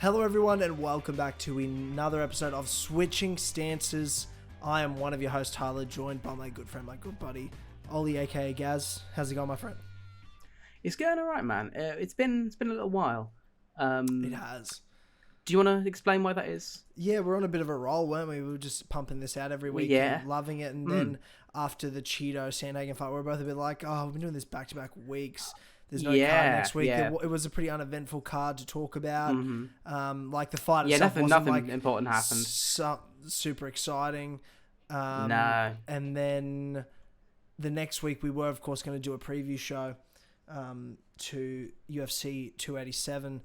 Hello everyone and welcome back to another episode of Switching Stances. I am one of your hosts, Tyler, joined by my good friend, my good buddy, Ollie aka Gaz. How's it going, my friend? It's going alright, man. It's been a little while. It has. Do you want to explain why that is? Yeah, we're on a bit of a roll, weren't we? We were just pumping this out every week and loving it. And then after the Chito Sandhagen fight, we were both a bit like, oh, we've been doing this back-to-back weeks. There's no card next week. Yeah. It was a pretty uneventful card to talk about. Like the fight Yeah, itself nothing important happened. Super exciting. No. And then the next week we were, of course, going to do a preview show to UFC 287,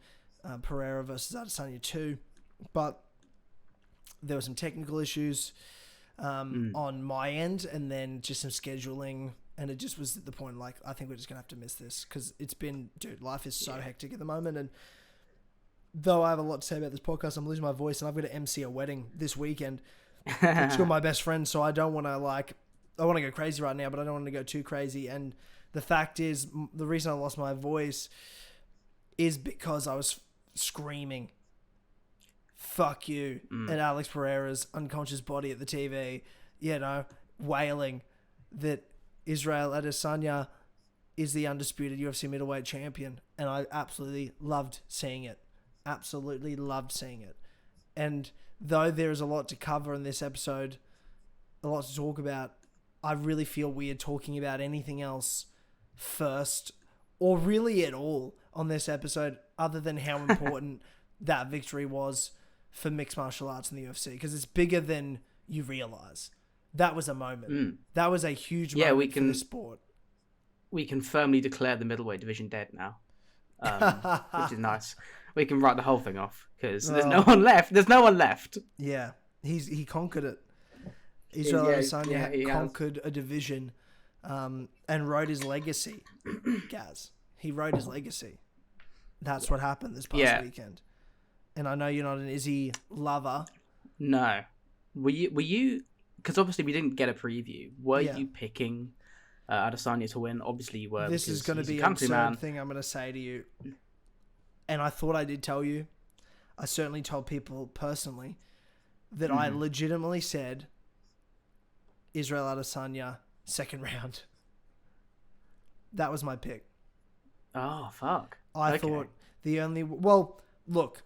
Pereira versus Adesanya 2. But there were some technical issues on my end, and then just some scheduling. And it just was at the point, like, I think we're just going to have to miss this because it's been, dude, life is so hectic at the moment. And though I have a lot to say about this podcast, I'm losing my voice and I've got to MC a wedding this weekend. It's got my best friend, so I don't want to, like, I want to go crazy right now, but I don't want to go too crazy. And the fact is, the reason I lost my voice is because I was screaming, fuck you, at Alex Pereira's unconscious body at the TV, you know, wailing that Israel Adesanya is the undisputed UFC middleweight champion. And I absolutely loved seeing it. Absolutely loved seeing it. And though there is a lot to cover in this episode, a lot to talk about, I really feel weird talking about anything else first, or really at all, on this episode, other than how important that victory was for mixed martial arts in the UFC. Because it's bigger than you realize. That was a moment. That was a huge moment for the sport. We can firmly declare the middleweight division dead now, which is nice. We can write the whole thing off because there's no one left. There's no one left. Yeah, he conquered it. Israel Adesanya conquered a division and wrote his legacy, Gaz. He wrote his legacy. That's what happened this past weekend. And I know you're not an Izzy lover. No. Were you... Because obviously we didn't get a preview. Were you picking Adesanya to win? Obviously you were. This is going to be a certain thing I'm going to say to you. And I thought I did tell you. I certainly told people personally that I legitimately said Israel Adesanya second round. That was my pick. Oh, fuck. I thought the only... Well, look.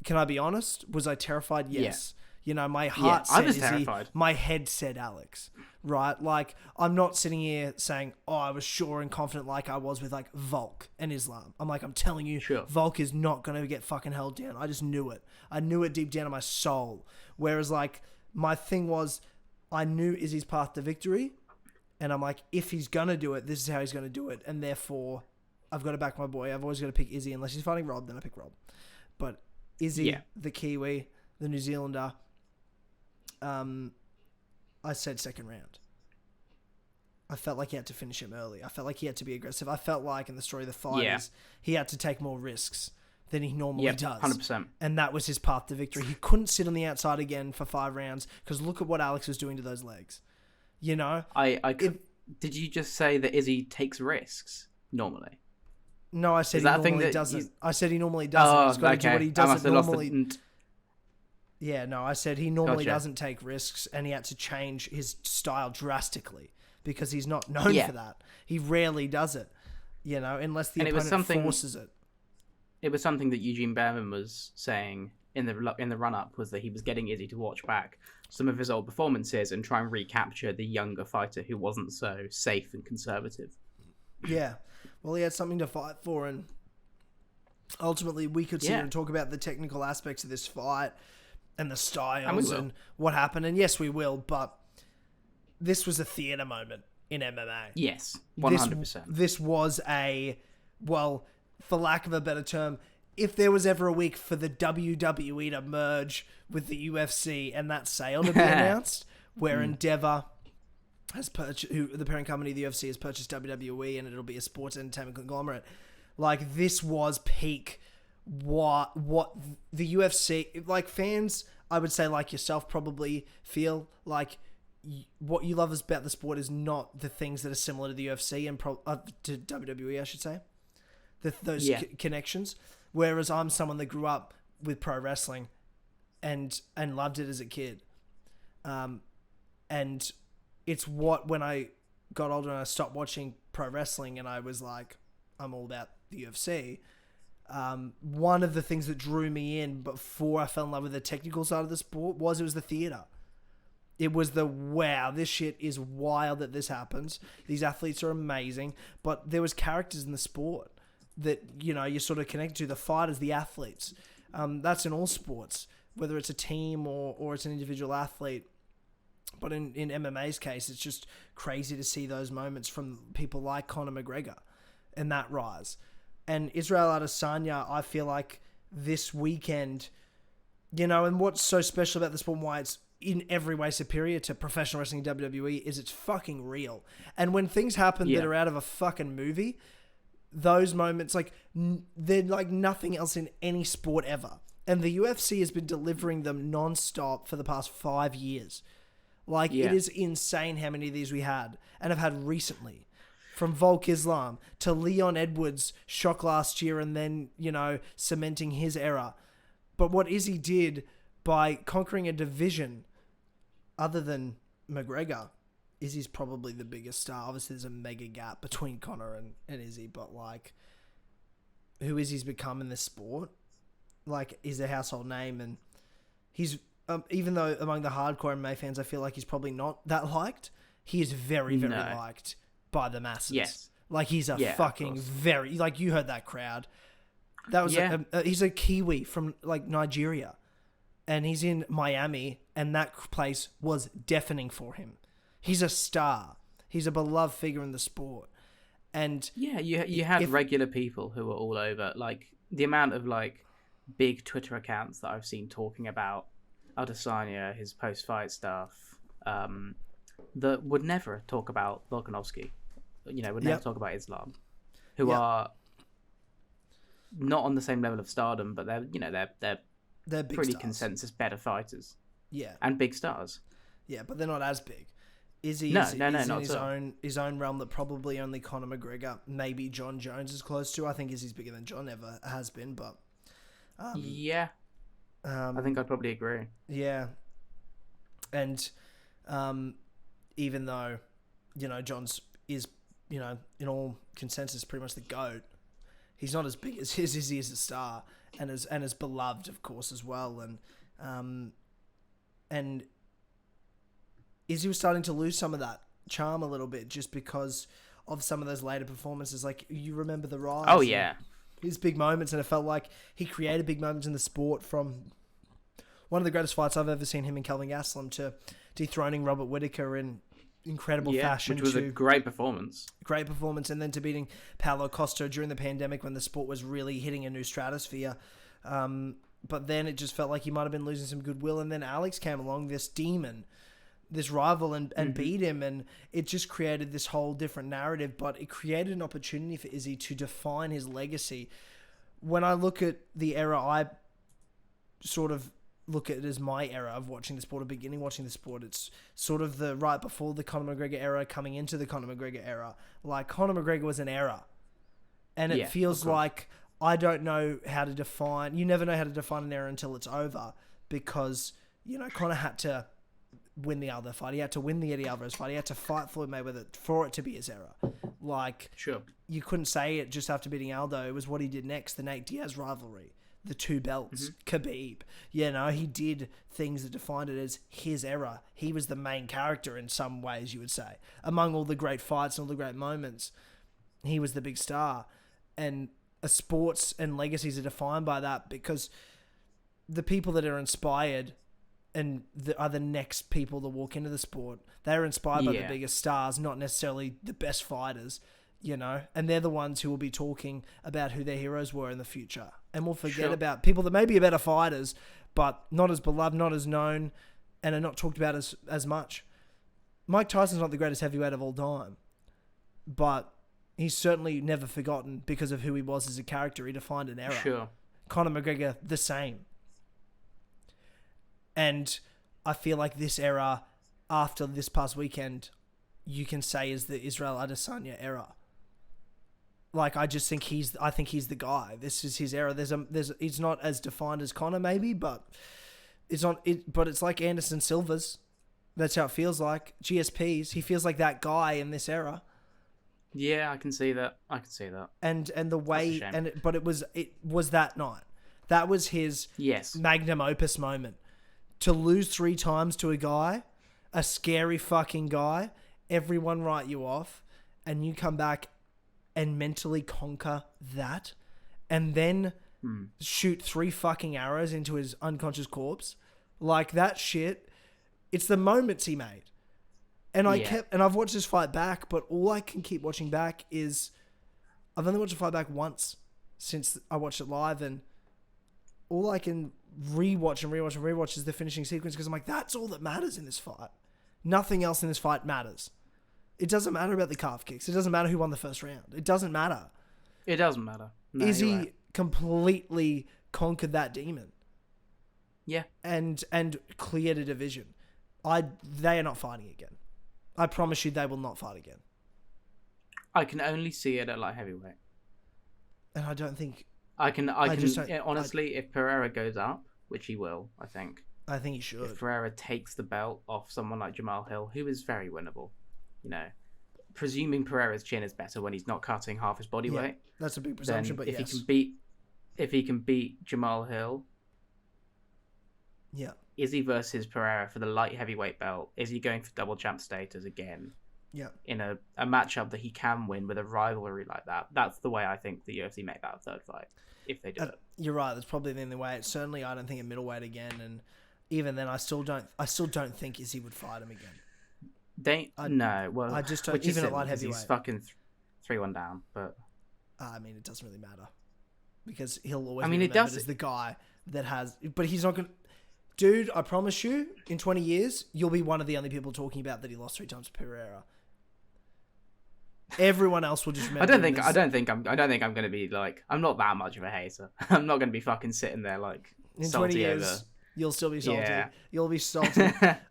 Can I be honest? Was I terrified? Yes. Yeah. You know, my heart said I was terrified. My head said Alex, right? Like, I'm not sitting here saying, oh, I was sure and confident like I was with, like, Volk and Islam. I'm like, I'm telling you, Volk is not going to get fucking held down. I just knew it. I knew it deep down in my soul. Whereas, like, my thing was, I knew Izzy's path to victory. And I'm like, if he's going to do it, this is how he's going to do it. And therefore, I've got to back my boy. I've always got to pick Izzy. Unless he's fighting Rob, then I pick Rob. But Izzy, the Kiwi, the New Zealander... I said second round. I felt like he had to finish him early. I felt like he had to be aggressive. I felt like in the story of the fight is he had to take more risks than he normally does. 100%. And that was his path to victory. He couldn't sit on the outside again for 5 rounds because look at what Alex was doing to those legs. You know? Did you just say that Izzy takes risks normally? No, I said he normally doesn't. I said he normally doesn't. He's got to do what he doesn't normally... Yeah, no, I said he normally doesn't take risks and he had to change his style drastically because he's not known for that. He rarely does it, you know, unless the opponent forces it. It was something that Eugene Bareman was saying in the run-up, was that he was getting Izzy to watch back some of his old performances and try and recapture the younger fighter who wasn't so safe and conservative. Yeah, well, he had something to fight for, and ultimately we could sit and talk about the technical aspects of this fight and the styles and what happened. And yes, we will, but this was a theatre moment in MMA. Yes, 100%. This was well, for lack of a better term, if there was ever a week for the WWE to merge with the UFC and that sale to be announced, where Endeavor has purchased, who the parent company of the UFC has purchased WWE, and it'll be a sports entertainment conglomerate. Like, this was peak what the UFC, like, fans, I would say, like yourself, probably feel like what you love about the sport is not the things that are similar to the UFC and to WWE, I should say. those connections. Whereas I'm someone that grew up with pro wrestling and loved it as a kid. And it's when I got older and I stopped watching pro wrestling and I was like, I'm all about the UFC. One of the things that drew me in before I fell in love with the technical side of the sport was the theater. It was wow, this shit is wild that this happens. These athletes are amazing, but there was characters in the sport that, you're sort of connected to, the fighters, the athletes. That's in all sports, whether it's a team or it's an individual athlete. But in MMA's case, it's just crazy to see those moments from people like Conor McGregor and that rise. And Israel Adesanya, I feel like this weekend, and what's so special about the sport and why it's in every way superior to professional wrestling WWE is it's fucking real. And when things happen that are out of a fucking movie, those moments, they're like nothing else in any sport ever. And the UFC has been delivering them non-stop for the past 5 years. It is insane how many of these we had and have had recently. From Volk Islam to Leon Edwards' shock last year and then, cementing his era. But what Izzy did by conquering a division other than McGregor, Izzy's probably the biggest star. Obviously, there's a mega gap between Conor and Izzy, but who Izzy's become in this sport, he's a household name, and he's even though among the hardcore MMA fans, I feel like he's probably not that liked. He is very, very liked by the masses. Yes, he's a fucking very you heard that crowd. That was he's a Kiwi from Nigeria. And he's in Miami, and that place was deafening for him. He's a star. He's a beloved figure in the sport. And you had regular people who were all over. The amount of big Twitter accounts that I've seen talking about Adesanya, his post-fight stuff, that would never talk about Volkanovski. Would never talk about Islam, who are not on the same level of stardom, but they're big pretty stars. Consensus better fighters. Yeah. And big stars. Yeah, but they're not as big. Izzy is in his own realm that probably only Conor McGregor, maybe John Jones is close to. I think Izzy's bigger than John ever has been, but... I think I'd probably agree. Yeah. And even though, John's is, in all consensus pretty much the GOAT, he's not as big as Izzy is a star. And as beloved, of course, as well. And Izzy was starting to lose some of that charm a little bit just because of some of those later performances. You remember the rise. Oh, yeah. His big moments, and it felt like he created big moments in the sport, from one of the greatest fights I've ever seen him in Kelvin Gastelum to dethroning Robert Whittaker in incredible fashion. Which was a great performance. Great performance, and then to beating Paulo Costa during the pandemic when the sport was really hitting a new stratosphere. But then it just felt like he might have been losing some goodwill, and then Alex came along, this demon, this rival, and beat him, and it just created this whole different narrative, but it created an opportunity for Izzy to define his legacy. When I look at the era, I sort of look at it as my era of watching the sport, or beginning watching the sport. It's sort of the right before the Conor McGregor era, coming into the Conor McGregor era. Conor McGregor was an era. And it feels like I don't know how to define... You never know how to define an era until it's over, because, Conor had to win the Aldo fight. He had to win the Eddie Alvarez fight. He had to fight Floyd Mayweather for it to be his era. Sure. You couldn't say it just after beating Aldo. It was what he did next, the Nate Diaz rivalry, the 2 belts, Khabib. He did things that defined it as his era. He was the main character in some ways, you would say. Among all the great fights and all the great moments, he was the big star. And sports and legacies are defined by that, because the people that are inspired and are the next people to walk into the sport, they're inspired by the biggest stars, not necessarily the best fighters, and they're the ones who will be talking about who their heroes were in the future. And we'll forget about people that may be better fighters, but not as beloved, not as known, and are not talked about as much. Mike Tyson's not the greatest heavyweight of all time, but he's certainly never forgotten because of who he was as a character. He defined an era. Sure. Conor McGregor, the same. And I feel like this era, after this past weekend, you can say is the Israel Adesanya era. Like, I just think I think he's the guy. This is his era. He's not as defined as Conor maybe, but it's not it. But it's like Anderson Silva's. That's how it feels like. GSPs. He feels like that guy in this era. Yeah, I can see that. And the way but it was that night. That was his magnum opus moment. To lose 3 times to a guy, a scary fucking guy, everyone write you off, and you come back and mentally conquer that, and then shoot 3 fucking arrows into his unconscious corpse. Like, that shit, it's the moments he made. And I've watched this fight back, but all I can keep watching back is, I've only watched the fight back once since I watched it live, and all I can rewatch is the finishing sequence, because I'm like, that's all that matters in this fight. Nothing else in this fight matters. It doesn't matter about the calf kicks. It doesn't matter who won the first round. It doesn't matter. It doesn't matter. No, Izzy completely conquered that demon. Yeah. And cleared a division. They are not fighting again. I promise you they will not fight again. I can only see it at light heavyweight. And I don't think... honestly, if Pereira goes up, which he will, I think he should. If Pereira takes the belt off someone like Jamal Hill, who is very winnable, presuming Pereira's chin is better when he's not cutting half his body weight. That's a big presumption, but yes. If he can beat Jamal Hill, Izzy versus Pereira for the light heavyweight belt. Is he going for double champ status again? Yeah. In a matchup that he can win with a rivalry like that. That's the way I think the UFC make that a third fight, if they do it. You're right. That's probably the only way. Certainly, I don't think a middleweight again, and even then, I still don't think Izzy would fight him again. I just don't. Even at light heavyweight, he's fucking 3-1 down. But I mean, it doesn't really matter because he'll always. Be remembered as the guy that has. But he's not gonna. Dude, I promise you, in 20 years, you'll be one of the only people talking about that he lost 3 times to Pereira. Everyone else will just remember. I don't think I'm going to be like. I'm not that much of a hater. I'm not going to be fucking sitting there like. In 20 years, you'll still be salty. Yeah. You'll be salty.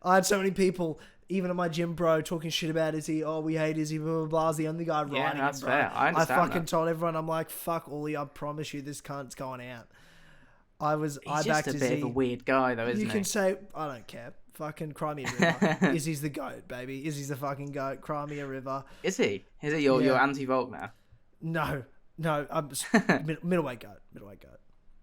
I had so many people, even at my gym, bro, talking shit about Izzy. Oh, we hate Izzy. Blah blah blah. I was the only guy writing. Yeah, that's bro. fair. I understand. I fucking told everyone. I'm like, fuck all you. I promise you, this cunt's going out. He's just a bit of a weird guy, though, isn't he? You can say, I don't care. Fucking cry me a river. Izzy's the GOAT, baby. Izzy's the fucking GOAT. Cry me a river. Is he? Is he your anti-Volk now? No. I'm middleweight GOAT.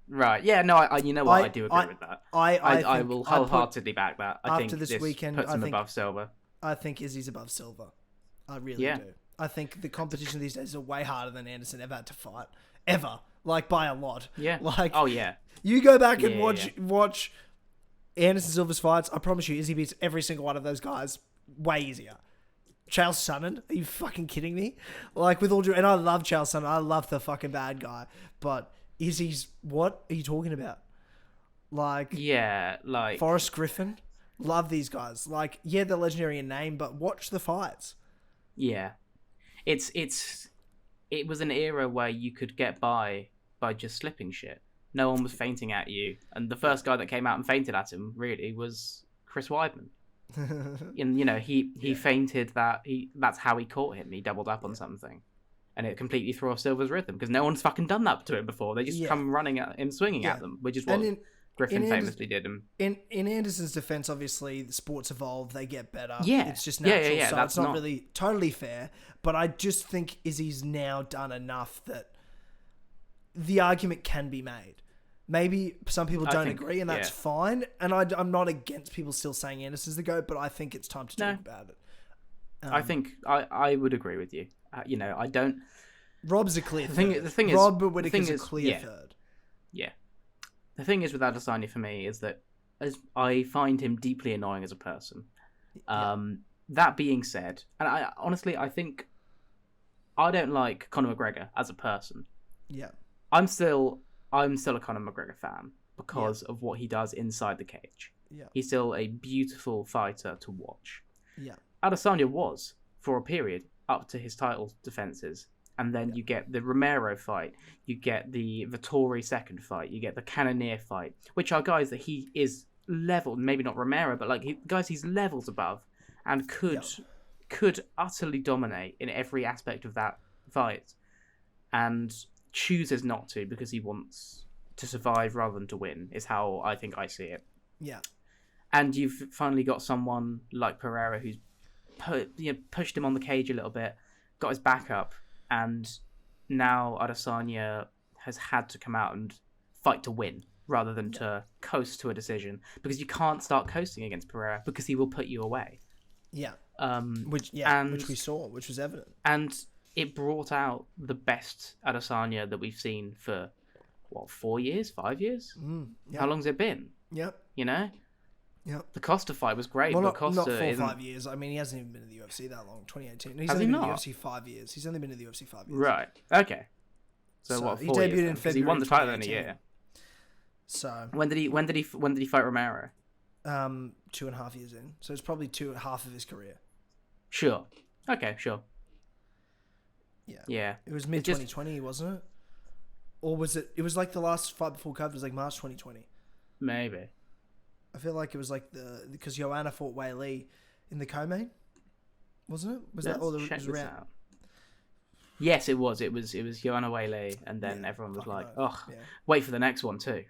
Right. Yeah, no, I do agree with that. I will wholeheartedly back that. I think this weekend puts him above Silva. I think Izzy's above Silva. I really do. I think the competition these days is way harder than Anderson ever had to fight. Ever. Like, by a lot. Yeah. Like, oh, yeah. You go back and watch Anderson Silva's fights. I promise you, Izzy beats every single one of those guys way easier. Chael Sonnen? Are you fucking kidding me? Like, with all due... And I love Chael Sonnen. I love the fucking bad guy. But Izzy's... What are you talking about? Like... Yeah, like... Forrest Griffin? Love these guys. Like, yeah, they're legendary in name, but watch the fights. Yeah. It was an era where you could get by just slipping shit. No one was fainting at you. And the first guy that came out and fainted at him, really, was Chris Weidman. And, he fainted that's how he caught him. He doubled up on something. And it completely threw off Silva's rhythm, because no one's fucking done that to him before. They just come running at him, swinging at them, which is what Griffin famously did. In Anderson's defense, obviously, the sports evolve, they get better. Yeah. It's just natural, so it's not really totally fair. But I just think Izzy's now done enough that the argument can be made. Maybe some people don't agree, and that's fine. And I'm not against people still saying Anderson's the GOAT, but I think it's time to talk about it. I think I would agree with you. I don't... Rob's a clear third. The thing is... Rob Whittaker's a clear third. Yeah. The thing is with Adesanya for me is that I find him deeply annoying as a person. That being said, and I think I don't like Conor McGregor as a person. Yeah. I'm still a Conor McGregor fan because of what he does inside the cage. Yeah. He's still a beautiful fighter to watch. Yeah. Adesanya was, for a period, up to his title defenses. And then you get the Romero fight, you get the Vettori second fight, you get the Cannonier fight, which are guys that he is leveled, maybe not Romero, but guys he's levels above and could utterly dominate in every aspect of that fight. and chooses not to because he wants to survive rather than to win, is how I think I see it. Yeah. And you've finally got someone like Pereira who's pushed him on the cage a little bit, got his back up, and now Adesanya has had to come out and fight to win rather than to coast to a decision, because you can't start coasting against Pereira because he will put you away. Yeah. Which we saw, which was evident. And it brought out the best Adesanya that we've seen for, 4 years, 5 years? Yeah. How long's it been? Yep. You know? Yep. The Costa fight was great, Well, but not Costa 4 or 5 years. I mean, he hasn't even been in the UFC that long. 2018. He's Has only he been in the not? UFC 5 years. He's only been in the UFC 5 years. Right. Okay. So what? he 4 debuted years in then? 'Cause February. He won the title in a 2018. year. So When did he fight Romero? 2.5 years in. So it's probably half of his career. Sure. Okay. Sure. Yeah. Yeah. It was mid 2020, wasn't it? Or was it? It was like the last fight before COVID was like March 2020. Maybe. I feel like it was like because Joanna fought Wei Lee in the co-main, wasn't it? Was that all the Check was this around? out. Yes, it was. It was Joanna Whaley, and then everyone was like, oath. "Oh, Yeah. wait for the next one too."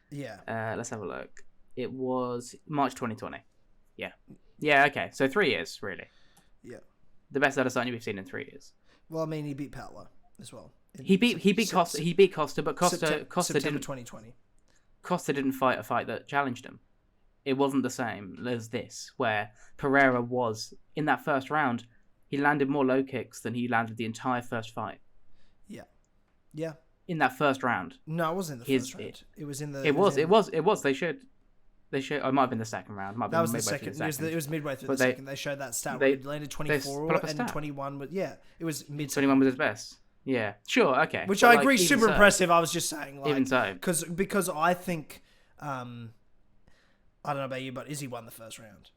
Yeah. Let's have a look. It was March 2020. Yeah. Yeah. Okay. So 3 years, really. Yeah. The best Adesanya we've seen in 3 years. Well, I mean, he beat Patla as well. He beat Costa. He beat Costa, but Costa September didn't. 2020. Costa didn't fight a fight that challenged him. It wasn't the same as this, where Pereira was in that first round. He landed more low kicks than he landed the entire first fight. Yeah. Yeah. In that first round. No, it wasn't in the first round. It was in the. It was. They showed. It might have been the second round. That was the second. It was midway through the second. They showed that stat. He landed 24 and 21. But yeah, it was mid. 21 was his best. Yeah, sure, okay. Which I agree, super impressive. I was just saying, like, even so, because I think, I don't know about you, but Izzy won the first round.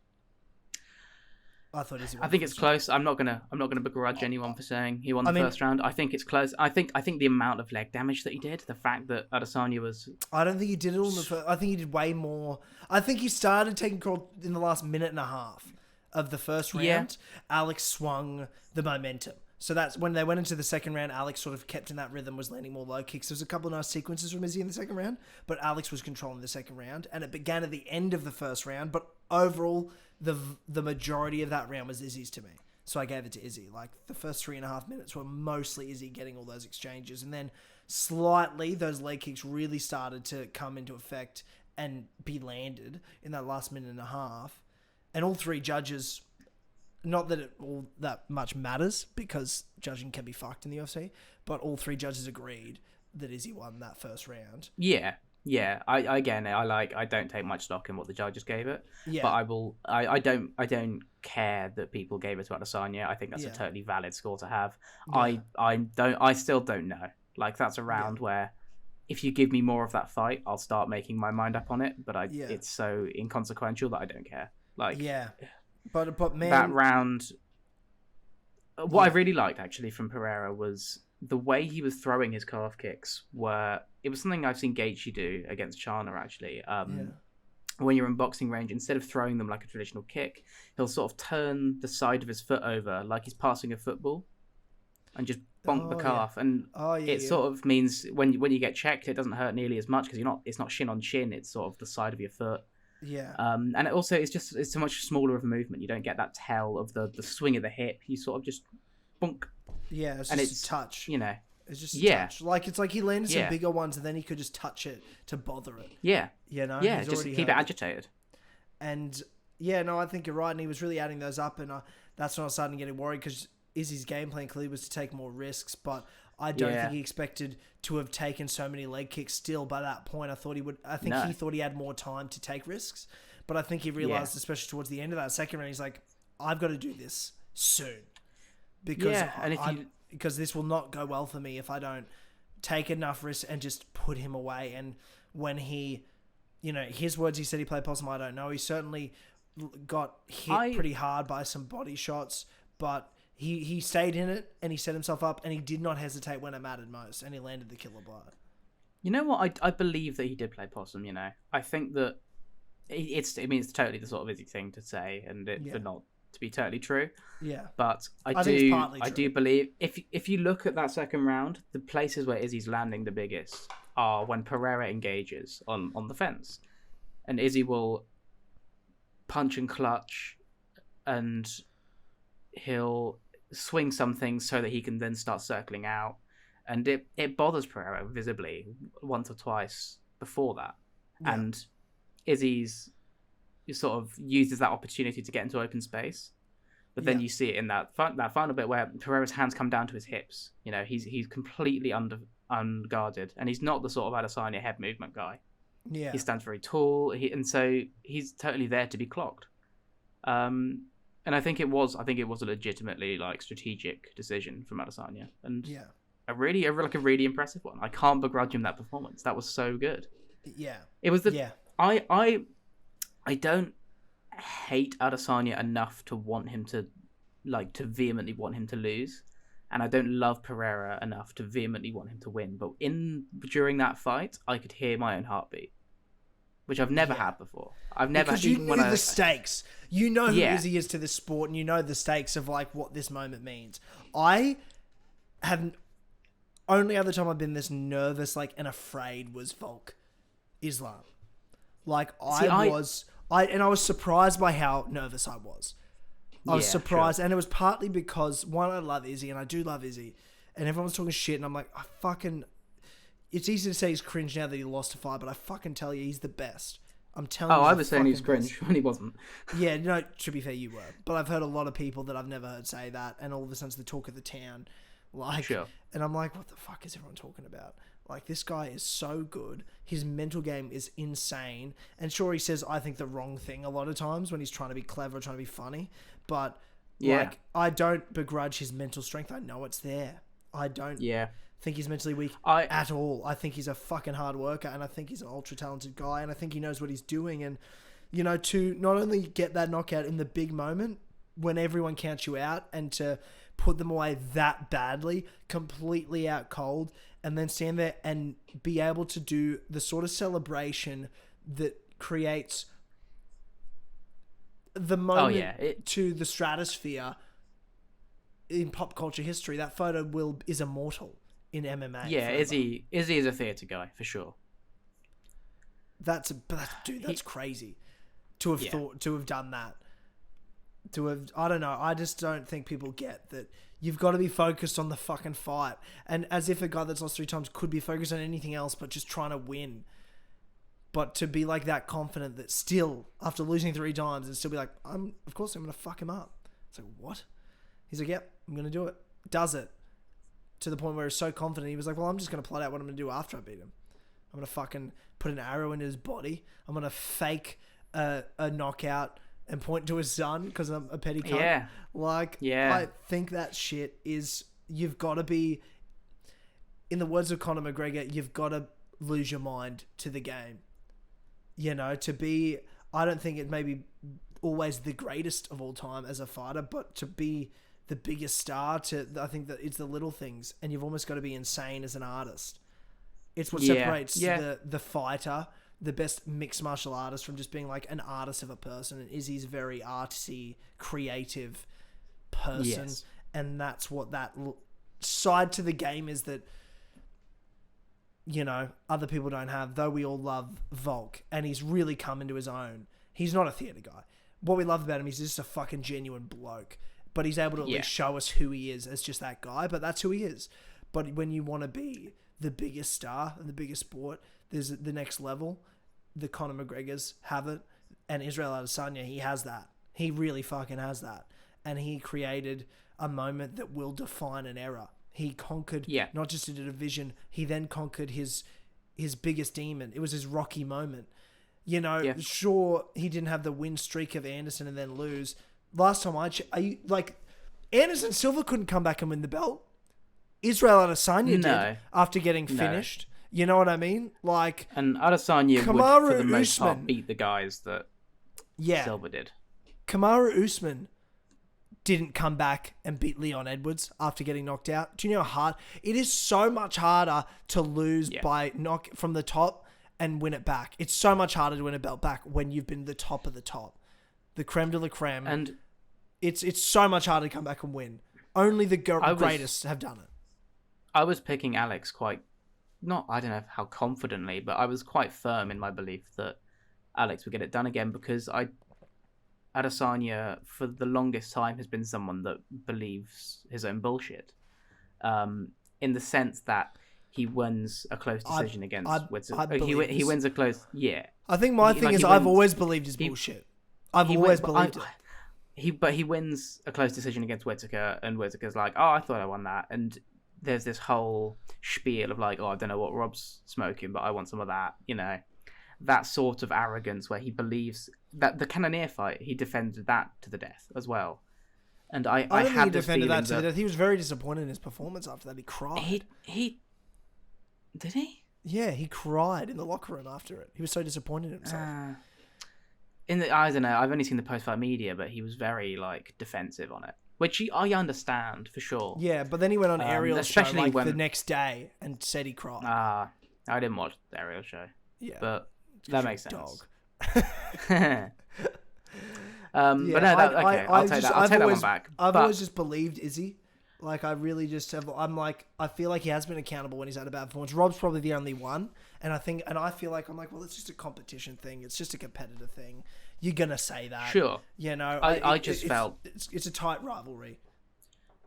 I thought Izzy won. I think it's close. I'm not gonna begrudge anyone for saying he won the first round. I think it's close. I think the amount of leg damage that he did, the fact that Adesanya was. I don't think he did it on the first. I think he did way more. I think he started taking control in the last minute and a half of the first round. Yeah. Alex swung the momentum. So that's when they went into the second round. Alex sort of kept in that rhythm, was landing more low kicks. There was a couple of nice sequences from Izzy in the second round, but Alex was controlling the second round, and it began at the end of the first round. But overall, the majority of that round was Izzy's to me. So I gave it to Izzy. Like, the first 3.5 minutes were mostly Izzy getting all those exchanges, and then slightly those leg kicks really started to come into effect and be landed in that last minute and a half. And all three judges. Not that it all that much matters, because judging can be fucked in the UFC, but all three judges agreed that Izzy won that first round. Yeah. I don't take much stock in what the judges gave it. Yeah. But I don't care that people gave it to Adesanya. I think that's a totally valid score to have. Yeah. I still don't know. Like, that's a round where if you give me more of that fight, I'll start making my mind up on it. But it's so inconsequential that I don't care. Like, yeah. But man, that round. What I really liked actually from Pereira was the way he was throwing his calf kicks. It was something I've seen Gaethje do against Chana actually. When you're in boxing range, instead of throwing them like a traditional kick, he'll sort of turn the side of his foot over like he's passing a football, and just bonk the calf. Yeah. And it sort of means when you get checked, it doesn't hurt nearly as much because it's not shin on shin. It's sort of the side of your foot. Yeah. And it also it's so much smaller of a movement. You don't get that tell of the swing of the hip. You sort of just bonk. Yeah, it's just a touch. You know. It's just a touch. Like, it's like he landed some bigger ones and then he could just touch it to bother it. Yeah. You know? Yeah, just to keep it agitated. And yeah, no, I think you're right. And he was really adding those up, and that's when I was starting getting worried, because Izzy's game plan clearly was to take more risks, but I don't think he expected to have taken so many leg kicks still by that point. I thought he would. I think he thought he had more time to take risks, but I think he realized, especially towards the end of that second round, he's like, I've got to do this soon, because because this will not go well for me if I don't take enough risks and just put him away. And when he, his words, he said he played possum, I don't know. He certainly got hit pretty hard by some body shots, but he stayed in it, and he set himself up, and he did not hesitate when it mattered most, and he landed the killer blow. You know what? I believe that he did play possum. I think that it's totally the sort of Izzy thing to say, and for not to be totally true. Yeah. But I think it's partly I true. do believe if you look at that second round, the places where Izzy's landing the biggest are when Pereira engages on the fence, and Izzy will punch and clutch, and he'll swing something so that he can then start circling out, and it bothers Pereira visibly once or twice before that, and Izzy's sort of uses that opportunity to get into open space. But then you see it in that final bit where Pereira's hands come down to his hips. You know, he's completely unguarded, and he's not the sort of Adesanya head movement guy. Yeah. He stands very tall, and so he's totally there to be clocked. And I think it was a legitimately like strategic decision from Adesanya, and a really impressive one. I can't begrudge him that performance. That was so good. Yeah. It was I don't hate Adesanya enough to want him to vehemently want him to lose, and I don't love Pereira enough to vehemently want him to win. But during that fight, I could hear my own heartbeat, which I've never had before. I've never because you knew the stakes. You know who Izzy is to this sport, and you know the stakes of like what this moment means. I have only other time I've been this nervous, like, and afraid was Volk Islam. Like I was surprised by how nervous I was. I was surprised, sure. And it was partly because, one, I love Izzy, and I do love Izzy, and everyone's talking shit, and I'm like, it's easy to say he's cringe now that he lost a fight, but I fucking tell you, he's the best. I'm telling you. Oh, I was saying he's cringe when he wasn't. Yeah, no, to be fair, you were. But I've heard a lot of people that I've never heard say that, and all of a sudden it's the talk of the town. Like, sure. And I'm like, what the fuck is everyone talking about? Like, this guy is so good. His mental game is insane. And sure, he says, I think, the wrong thing a lot of times when he's trying to be clever, trying to be funny. But, like, I don't begrudge his mental strength. I know it's there. I don't think he's mentally weak at all. I think he's a fucking hard worker, and I think he's an ultra-talented guy, and I think he knows what he's doing. And, you know, to not only get that knockout in the big moment when everyone counts you out, and to put them away that badly, completely out cold, and then stand there and be able to do the sort of celebration that creates the moment to the stratosphere in pop culture history. That photo is immortal in MMA. Yeah, Izzy is a theatre guy for sure. That's crazy to have done that. I don't know. I just don't think people get that. You've got to be focused on the fucking fight, and as if a guy that's lost 3 times could be focused on anything else but just trying to win. But to be like that confident that still, after losing 3 times, and still be like, of course I'm gonna fuck him up. It's like, what? He's like, yep, I'm gonna do it. Does it to the point where he's so confident. He was like, well, I'm just gonna plot out what I'm gonna do after I beat him. I'm gonna fucking put an arrow in his body. I'm gonna fake a knockout and point to his son because I'm a petty cunt. I think that shit is, you've got to be, in the words of Conor McGregor, you've got to lose your mind to the game. You know, to be, I don't think it may be always the greatest of all time as a fighter, but to be the biggest star, I think that it's the little things, and you've almost got to be insane as an artist. It's what separates the fighter, the best mixed martial artist, from just being like an artist of a person. And Izzy's a very artsy, creative person. Yes. And that's what that side to the game is that, you know, other people don't have, though we all love Volk, and he's really come into his own. He's not a theatre guy. What we love about him is he's just a fucking genuine bloke, but he's able to at least show us who he is as just that guy, but that's who he is. But when you want to be the biggest star and the biggest sport, there's the next level. The Conor McGregors have it, and Israel Adesanya, he has that. He really fucking has that. And he created a moment that will define an era. He conquered not just a division, he then conquered his biggest demon. It was his Rocky moment. You know, sure, he didn't have the win streak of Anderson and then lose. Last time Anderson Silva couldn't come back and win the belt. Israel Adesanya did after getting finished. You know what I mean? Like, and Adesanya would, for the most part, beat the guys that Silva did. Kamaru Usman didn't come back and beat Leon Edwards after getting knocked out. Do you know how hard? It is so much harder to lose by knock from the top and win it back. It's so much harder to win a belt back when you've been the top of the top. The creme de la creme. And It's so much harder to come back and win. Only the greatest have done it. I was picking Alex quite, I don't know how confidently, but I was quite firm in my belief that Alex would get it done again because Adesanya, for the longest time, has been someone that believes his own bullshit. In the sense that he wins a close decision against he wins a close. Yeah. I think my thing is I've always believed his bullshit. I've always believed it. But he wins a close decision against Whittaker, and Whittaker's like, oh, I thought I won that. And there's this whole spiel of like, oh, I don't know what Rob's smoking, but I want some of that. You know, that sort of arrogance where he believes that the Cannonier fight, he defended that to the death as well. And I don't think had he this defended feeling that to the death. He was very disappointed in his performance after that. He cried. He did he? Yeah, he cried in the locker room after it. He was so disappointed in himself. I don't know. I've only seen the post-fight media, but he was very like defensive on it, which I understand for sure. Yeah, but then he went on Ariel's show the next day and said he cried. I didn't watch the Ariel show. Yeah, but that makes sense. Dog. But no, I'll take that one back. I've always just believed Izzy. Like, I really just have... I feel like he has been accountable when he's had a bad performance. Rob's probably the only one. And I feel like, well, it's just a competition thing. It's just a competitive thing. You're going to say that. Sure. You know? I just felt... It's a tight rivalry.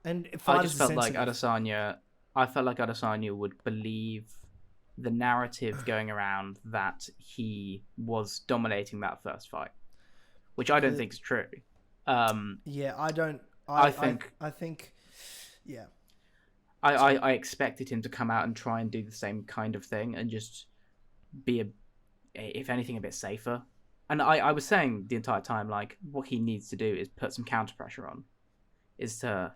And I just felt like Adesanya... I felt like Adesanya would believe the narrative going around that he was dominating that first fight. Which I don't think is true. Yeah, I don't... I think... Yeah. I expected him to come out and try and do the same kind of thing and just be, if anything, a bit safer. And I was saying the entire time, like, what he needs to do is put some counter pressure on. Is to,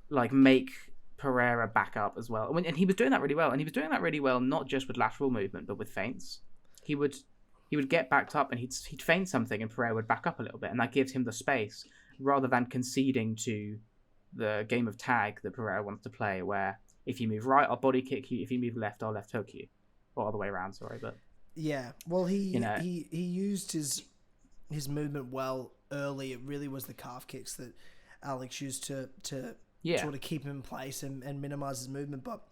like, make Pereira back up as well. And he was doing that really well. And he was doing that really well, not just with lateral movement, but with feints. He would get backed up and he'd feint something and Pereira would back up a little bit. And that gives him the space rather than conceding to the game of tag that Pereira wants to play, where if you move right, I'll body kick you. If you move left, I'll left hook you, or other way around. Sorry, but yeah. Well, he used his movement well early. It really was the calf kicks that Alex used to sort of keep him in place and minimize his movement. But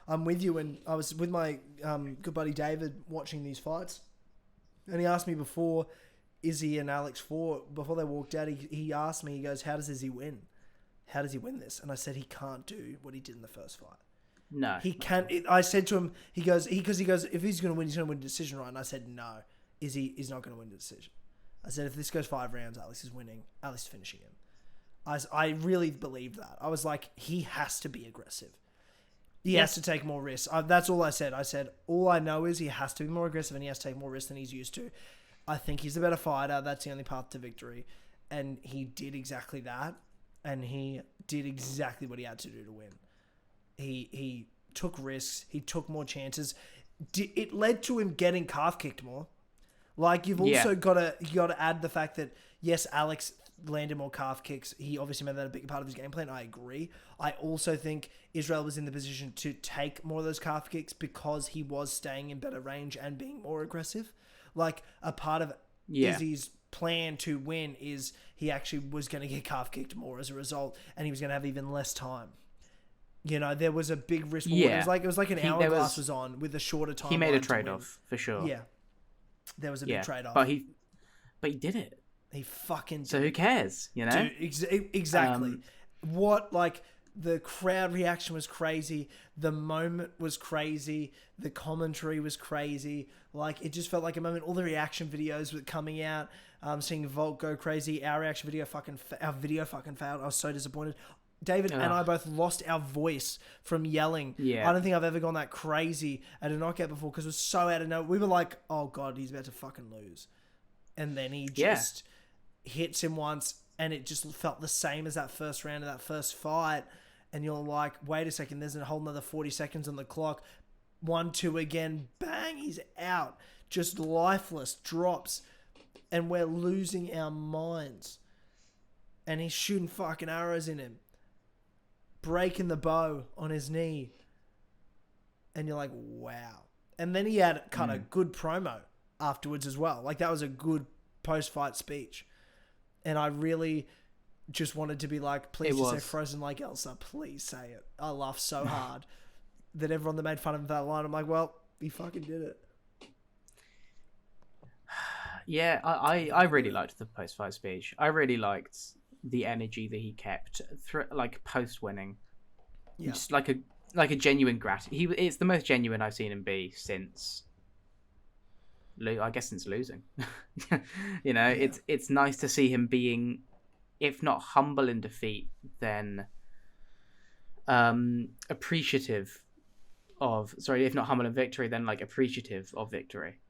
I'm with you, and I was with my good buddy David watching these fights, and he asked me before Izzy and Alex fought, before they walked out. He asked me, he goes, "How does Izzy win? How does he win this?" And I said, he can't do what he did in the first fight. No. He can't. I said to him, he goes, if he's going to win, he's going to win a decision, right? And I said, no, Izzy is not going to win the decision. I said, if this goes 5 rounds, Alex is winning. Alex is finishing him. I really believed that. I was like, he has to be aggressive. He has to take more risks. That's all I said. I said, all I know is he has to be more aggressive and he has to take more risks than he's used to. I think he's the better fighter. That's the only path to victory. And he did exactly that. And he did exactly what he had to do to win. He took risks. He took more chances. It led to him getting calf kicked more. Like, you've also got to add the fact that, yes, Alex landed more calf kicks. He obviously made that a big part of his game plan. I agree. I also think Israel was in the position to take more of those calf kicks because he was staying in better range and being more aggressive. Like, a part of Izzy's plan to win is he actually was going to get calf kicked more as a result, and he was going to have even less time. You know, there was a big risk. Yeah. It was like an hourglass was on with a shorter time. He made a trade-off for sure. Yeah, there was a big trade-off. But he did it. He fucking did. So who cares? You know, dude, exactly. The crowd reaction was crazy. The moment was crazy. The commentary was crazy. Like, it just felt like a moment. All the reaction videos were coming out. Seeing Volt go crazy. Our video fucking failed. I was so disappointed. David and I both lost our voice from yelling. Yeah. I don't think I've ever gone that crazy at a knockout before because it was so out of nowhere. We were like, oh God, he's about to fucking lose. And then he just hits him once, and it just felt the same as that first round of that first fight. And you're like, wait a second, there's a whole another 40 seconds on the clock. 1-2 again, bang, he's out. Just lifeless, drops. And we're losing our minds. And he's shooting fucking arrows in him. Breaking the bow on his knee. And you're like, wow. And then he had cut a good promo afterwards as well. Like, that was a good post-fight speech. And I really just wanted to be like, please It just say was. frozen like Elsa. Please say it. I laughed so hard that everyone that made fun of him for that line, I'm like, well, he fucking did it. Yeah, I really liked the post-fight speech. I really liked the energy that he kept like post-winning. Yeah. Just like a genuine it's the most genuine I've seen him be since I guess since losing. It's nice to see him being, if not humble in defeat, then appreciative of, sorry, if not humble in victory, then like appreciative of victory.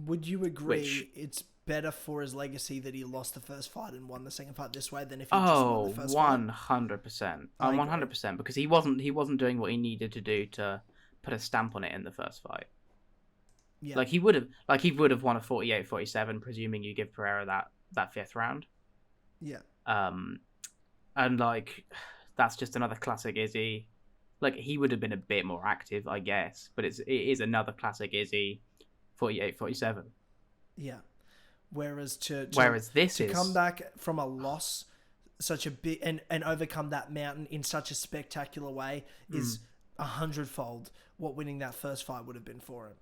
Would you agree it's better for his legacy that he lost the first fight and won the second fight this way than if he just won the first fight? 100%. 100%, because he wasn't doing what he needed to do to put a stamp on it in the first fight. Yeah. Like he would have won a 48-47, presuming you give Pereira that fifth round. Yeah. And like that's just another classic Izzy. Like he would have been a bit more active, I guess, but it is another classic Izzy 48-47. Yeah. Whereas this to come back from a loss such a big and overcome that mountain in such a spectacular way is 100-fold what winning that first fight would have been for him.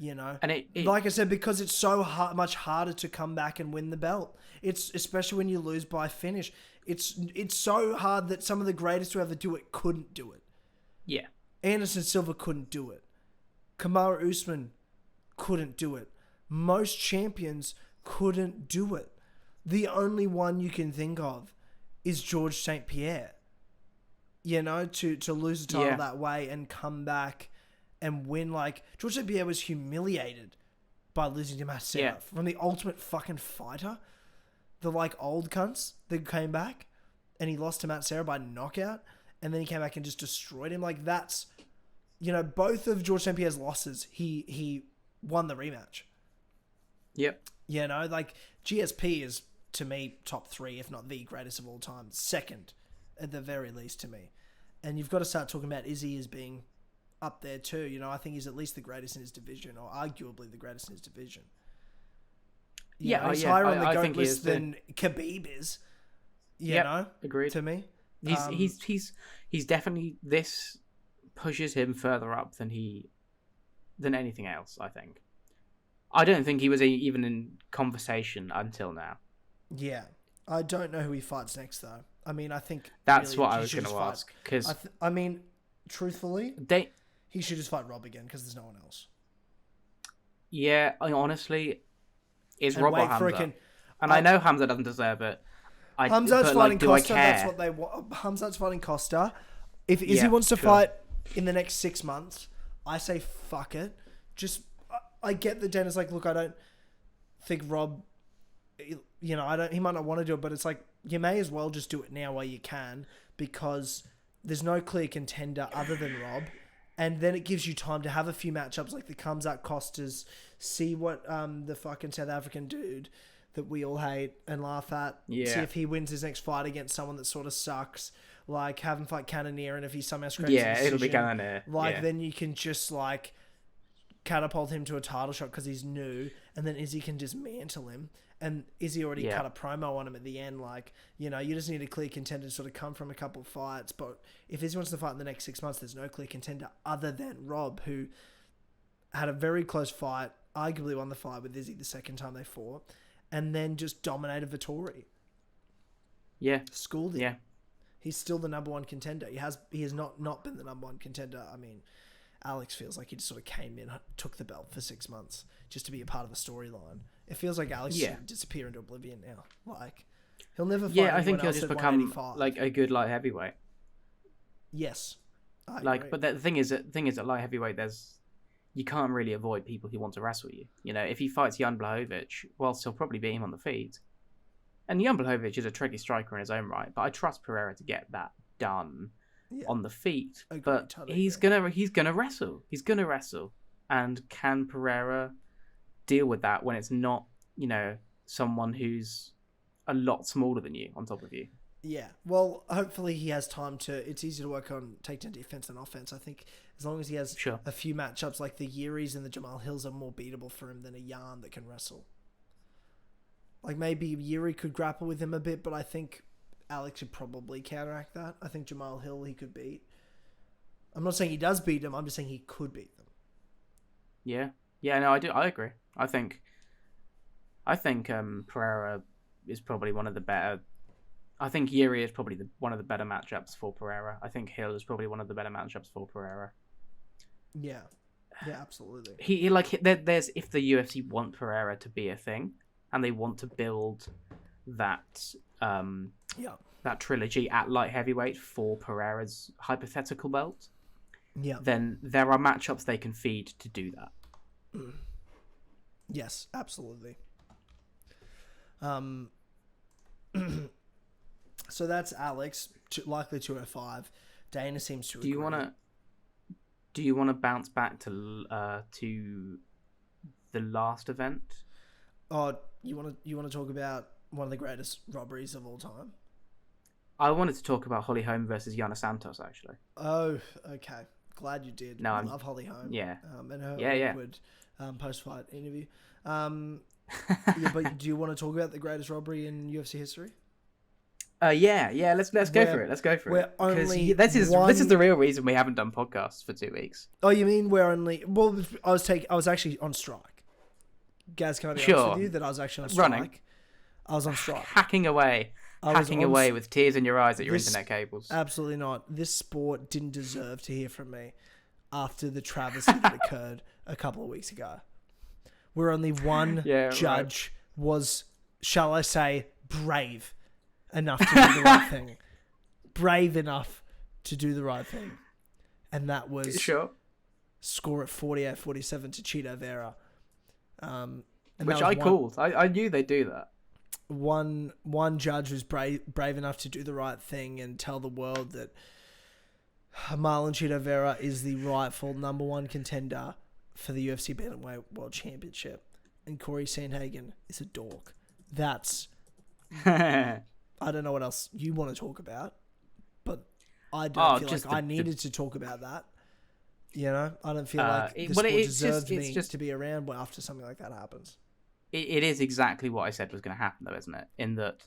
You know, and it like I said, because it's so much harder to come back and win the belt. It's especially when you lose by finish. It's so hard that some of the greatest to ever do it couldn't do it. Yeah, Anderson Silva couldn't do it. Kamaru Usman couldn't do it. Most champions couldn't do it. The only one you can think of is George St. Pierre. You know, to lose the title that way and come back and win. Like, George St. Pierre was humiliated by losing to Matt Serra from the Ultimate fucking Fighter. The, like, old cunts that came back and he lost to Matt Serra by knockout and then he came back and just destroyed him. Like, that's, you know, both of George St. Pierre's losses, he won the rematch. Yep. You know, like, GSP is, to me, top 3, if not the greatest of all time. Second, at the very least, to me. And you've got to start talking about Izzy as being up there too. You know, I think he's at least the greatest in his division, or arguably the greatest in his division. He's higher on the GOAT list than Khabib is. You know, agreed. To me, he's definitely, this pushes him further up than anything else. I think. I don't think he was even in conversation until now. Yeah, I don't know who he fights next though. I mean, I think that's what I was going to ask. Because I mean, truthfully, he should just fight Rob again because there's no one else. Yeah, honestly, is Rob or Hamza? I know Hamza doesn't deserve it. Hamzat's fighting Costa. That's what they want. Hamzat's fighting Costa. If Izzy wants to fight in the next 6 months, I say fuck it. Just, I get that Dana's like, look, I don't think Rob, you know, he might not want to do it, but it's like, you may as well just do it now while you can, because there's no clear contender other than Rob. And then it gives you time to have a few matchups like the Kamzat Costas, see what the fucking South African dude that we all hate and laugh at, see if he wins his next fight against someone that sort of sucks, like have him fight Cannonier, and if he somehow scrapes a decision, it'll be Cannonier. Like, then you can just like catapult him to a title shot because he's new, and then Izzy can dismantle him. And Izzy already cut a promo on him at the end, like, you know, you just need a clear contender to sort of come from a couple of fights. But if Izzy wants to fight in the next 6 months, there's no clear contender other than Rob, who had a very close fight, arguably won the fight with Izzy the second time they fought, and then just dominated Vittori. Yeah. Schooled him. Yeah. He's still the number one contender. He has not been the number one contender. I mean, Alex feels like he just sort of came in, took the belt for 6 months just to be a part of a storyline. It feels like Alex should disappear into oblivion now. Like, he'll never fight I think he'll just become like a good light heavyweight. Yes. I agree. But the thing is at light heavyweight, you can't really avoid people who want to wrestle you. You know, if he fights Jan Blachowicz, whilst he'll probably beat him on the feet, and Jan Blachowicz is a tricky striker in his own right, but I trust Pereira to get that done on the feet. But he's gonna wrestle. He's gonna wrestle, and can Pereira deal with that when it's not, you know, someone who's a lot smaller than you on top of you? Yeah, well, hopefully he has time to. It's easier to work on takedown defense than offense. I think as long as he has a few matchups like the Yiris and the Jamal Hills are more beatable for him than a Jan that can wrestle. Like, maybe Yuri could grapple with him a bit, but I think Alex could probably counteract that. I think Jamal Hill he could beat. I'm not saying he does beat them. I'm just saying he could beat them. Yeah. Yeah, no, I do. I agree. I think Pereira is probably one of the better. I think Yuri is probably one of the better matchups for Pereira. I think Hill is probably one of the better matchups for Pereira. Yeah. Yeah, absolutely. There's if the UFC want Pereira to be a thing, and they want to build that that trilogy at light heavyweight for Pereira's hypothetical belt, then there are matchups they can feed to do that. Yes, absolutely. So that's Alex, likely 205. Dana seems to agree. Do you want to bounce back to the last event? Oh, you want to talk about one of the greatest robberies of all time? I wanted to talk about Holly Holm versus Yana Santos, actually. Oh, okay. Glad you did. No, I love Holly Holm. Yeah. And her awkward post-fight interview. But do you want to talk about the greatest robbery in UFC history? Yeah. Let's go for it. Let's go for it. This is the real reason we haven't done podcasts for 2 weeks. Oh, you mean we're only? Well, I was actually on strike. Gaz, can I be honest with you that I was actually on strike? Running. I was on strike. Hacking away with tears in your eyes at your internet cables. Absolutely not. This sport didn't deserve to hear from me after the travesty that occurred a couple of weeks ago. Where only one judge was, shall I say, brave enough to do the right thing. Brave enough to do the right thing. And that was score at 48-47 to Chito Vera. Which I called. I knew they'd do that. One judge was brave enough to do the right thing and tell the world that Marlon Chito Vera is the rightful number one contender for the UFC Bantamweight World Championship, and Cory Sandhagen is a dork. That's I don't know what else you want to talk about, but I don't feel like I needed to talk about that. You know, I don't feel like the sport deserved me to be around after something like that happens. It is exactly what I said was going to happen, though, isn't it? In that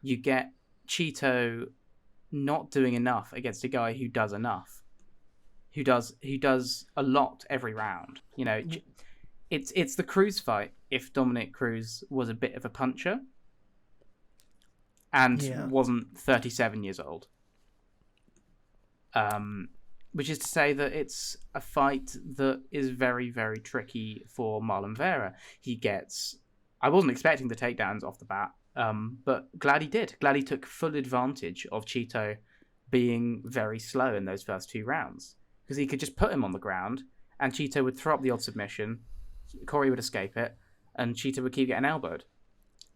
you get Chito not doing enough against a guy who does enough, who does a lot every round. You know, it's the Cruz fight. If Dominic Cruz was a bit of a puncher and wasn't 37 years old, which is to say that it's a fight that is very, very tricky for Marlon Vera. I wasn't expecting the takedowns off the bat, but glad he did. Glad he took full advantage of Chito being very slow in those first 2 rounds. Because he could just put him on the ground, and Chito would throw up the odd submission, Cory would escape it, and Chito would keep getting elbowed.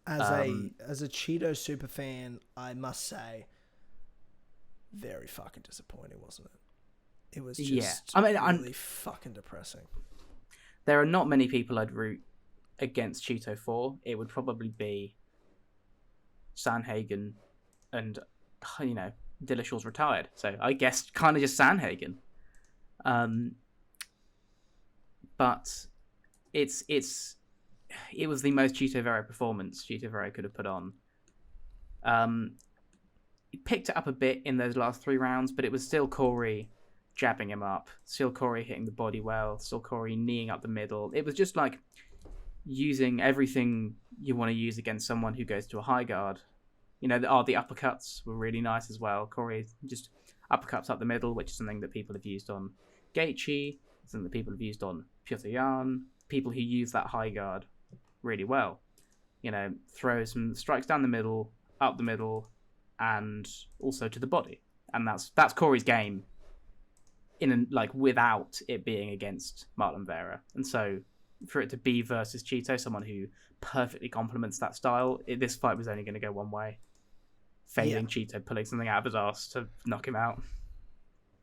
As a Chito super fan, I must say, very fucking disappointing, wasn't it? It was just really fucking depressing. There are not many people I'd root against Chito for. It would probably be Sandhagen and, Dillashaw's retired. So I guess kind of just Sandhagen. But it was the most Chito Vera performance Chito Vera could have put on. He picked it up a bit in those last 3 rounds, but it was still Cory jabbing him up, still Cory hitting the body well, still Cory kneeing up the middle. It was just like using everything you want to use against someone who goes to a high guard. The uppercuts were really nice as well. Cory just uppercuts up the middle, which is something that people have used on Gaethje, something that people have used on Petr Yan, people who use that high guard really well. Throws some strikes down the middle, up the middle, and also to the body. And that's Cory's game without it being against Marlon Vera. And so for it to be versus Chito, someone who perfectly complements that style, this fight was only going to go one way. Failing Chito pulling something out of his ass to knock him out.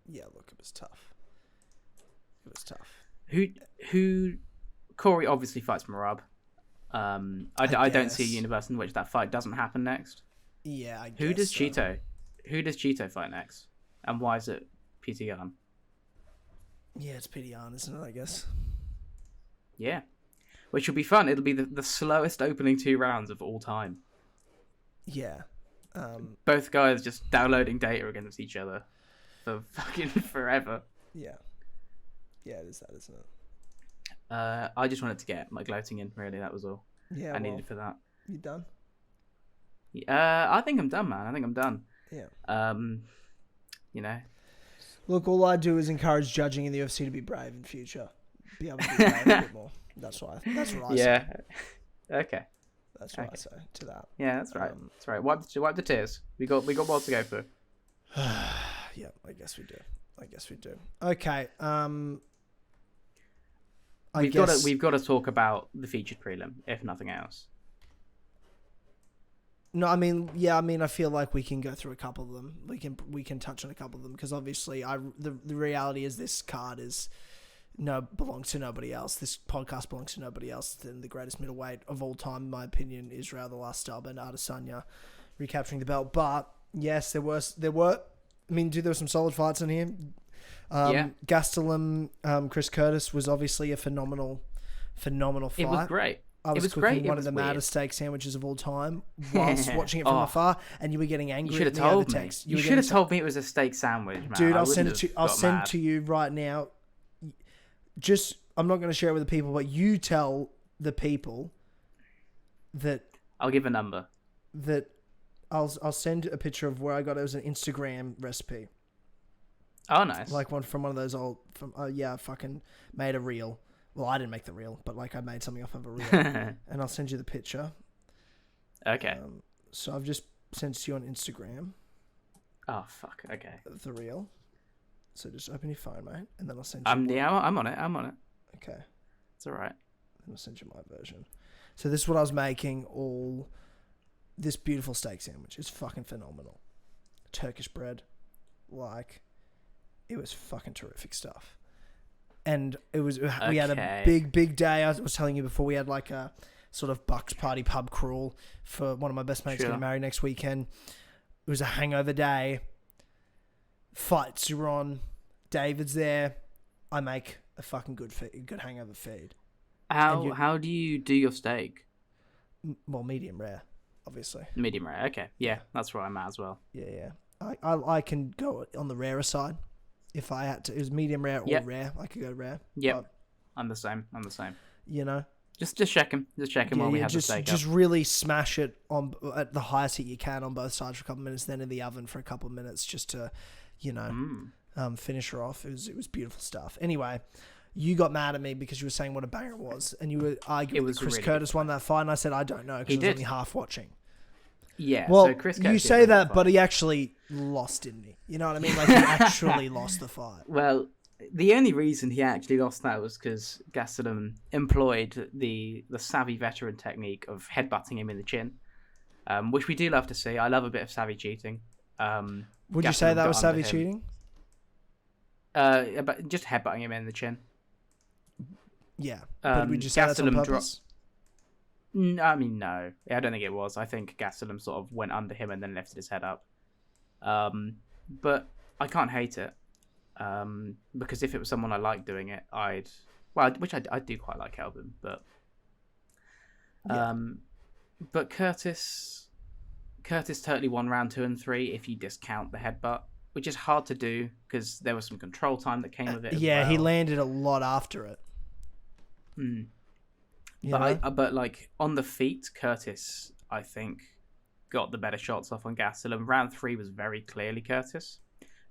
Yeah, look, it was tough. Who Cory obviously fights Merab. I don't see a universe in which that fight doesn't happen next. Yeah, I guess. Who does Chito fight next? And why is it Petr Yan? Yeah, it's Petr Yan, isn't it, I guess? Yeah. Which will be fun. It'll be the slowest opening 2 rounds of all time. Yeah. Both guys just downloading data against each other for fucking forever. Yeah, it is that, isn't it? I just wanted to get my gloating in. Really, that was all. Yeah, I needed for that. You done? I think I'm done, man. I think I'm done. Yeah. You know. Look, all I do is encourage judging in the UFC to be brave in future. Be able to be brave a bit more. That's what I say. Yeah. Okay. That's what I say to that. Yeah, that's right. That's right. Wipe the tears. We got more to go for. Yeah, I guess we do. Okay. We've got to talk about the featured prelim, if nothing else. No, I mean, I feel like we can go through a couple of them. We can touch on a couple of them because obviously, the reality is this card belongs to nobody else. This podcast belongs to nobody else than the greatest middleweight of all time, in my opinion, Israel the Last Stub and Adesanya recapturing the belt. But yes, there were. I mean, there were some solid fights in here. Gastelum, Chris Curtis was obviously a phenomenal fight. It was great. I was cooking one of the maddest steak sandwiches of all time whilst watching it from afar, and you were getting angry. You should have told me. You should have told me it was a steak sandwich, man. Dude, I'll send it to you right now. I'm not going to share it with the people, but you tell the people that I'll give a number. That I'll send a picture of where I got it. It was an Instagram recipe. Oh, nice. Like one from one of those old. I fucking made a reel. Well, I didn't make the reel, but like I made something off of a reel, and I'll send you the picture. Okay. So I've just sent it to you on Instagram. Oh fuck. Okay. The reel. So just open your phone, mate, and then I'll send you. Yeah, I'm on it. Okay. It's all right. Then I'll send you my version. So this is what I was making. All this beautiful steak sandwich. It's fucking phenomenal. Turkish bread, like, it was fucking terrific stuff. And it was we had a big day. I was telling you before, we had like a sort of Bucks party pub crawl for one of my best mates getting married next weekend. It was a hangover day. Fights are on. David's there. I make a fucking good hangover feed. How do you do your steak? Well, medium rare, obviously. Medium rare. Okay, yeah, that's where I'm at as well. Yeah. I can go on the rarer side. If I had to, it was medium rare or rare. I could go rare. Yeah, I'm the same. You know, just checking while we have the steak. Just really smash it at the highest heat you can on both sides for a couple of minutes, then in the oven for a couple of minutes, just to, finish her off. It was beautiful stuff. Anyway, you got mad at me because you were saying what a banger it was, and you were arguing that Chris Curtis won that fight, and I said I don't know because I was only half watching. Yeah. Well, so Chris Curtis you say that, but he actually lost, didn't he? You know what I mean? Like, he actually lost the fight. Well, the only reason he actually lost that was because Gastelum employed the savvy veteran technique of headbutting him in the chin, which we do love to see. I love a bit of savvy cheating. Would you say that was savvy cheating? But just headbutting him in the chin. Yeah. But would you say that's on purpose? I mean, no. I don't think it was. I think Gastelum sort of went under him and then lifted his head up. But I can't hate it. Because if it was someone I liked doing it, I do quite like Kelvin, but but Curtis totally won round 2 and 3 if you discount the headbutt, which is hard to do because there was some control time that came with it. He landed a lot after it. But like on the feet, Curtis, I think, got the better shots off on Gastelum. Round 3 was very clearly Curtis.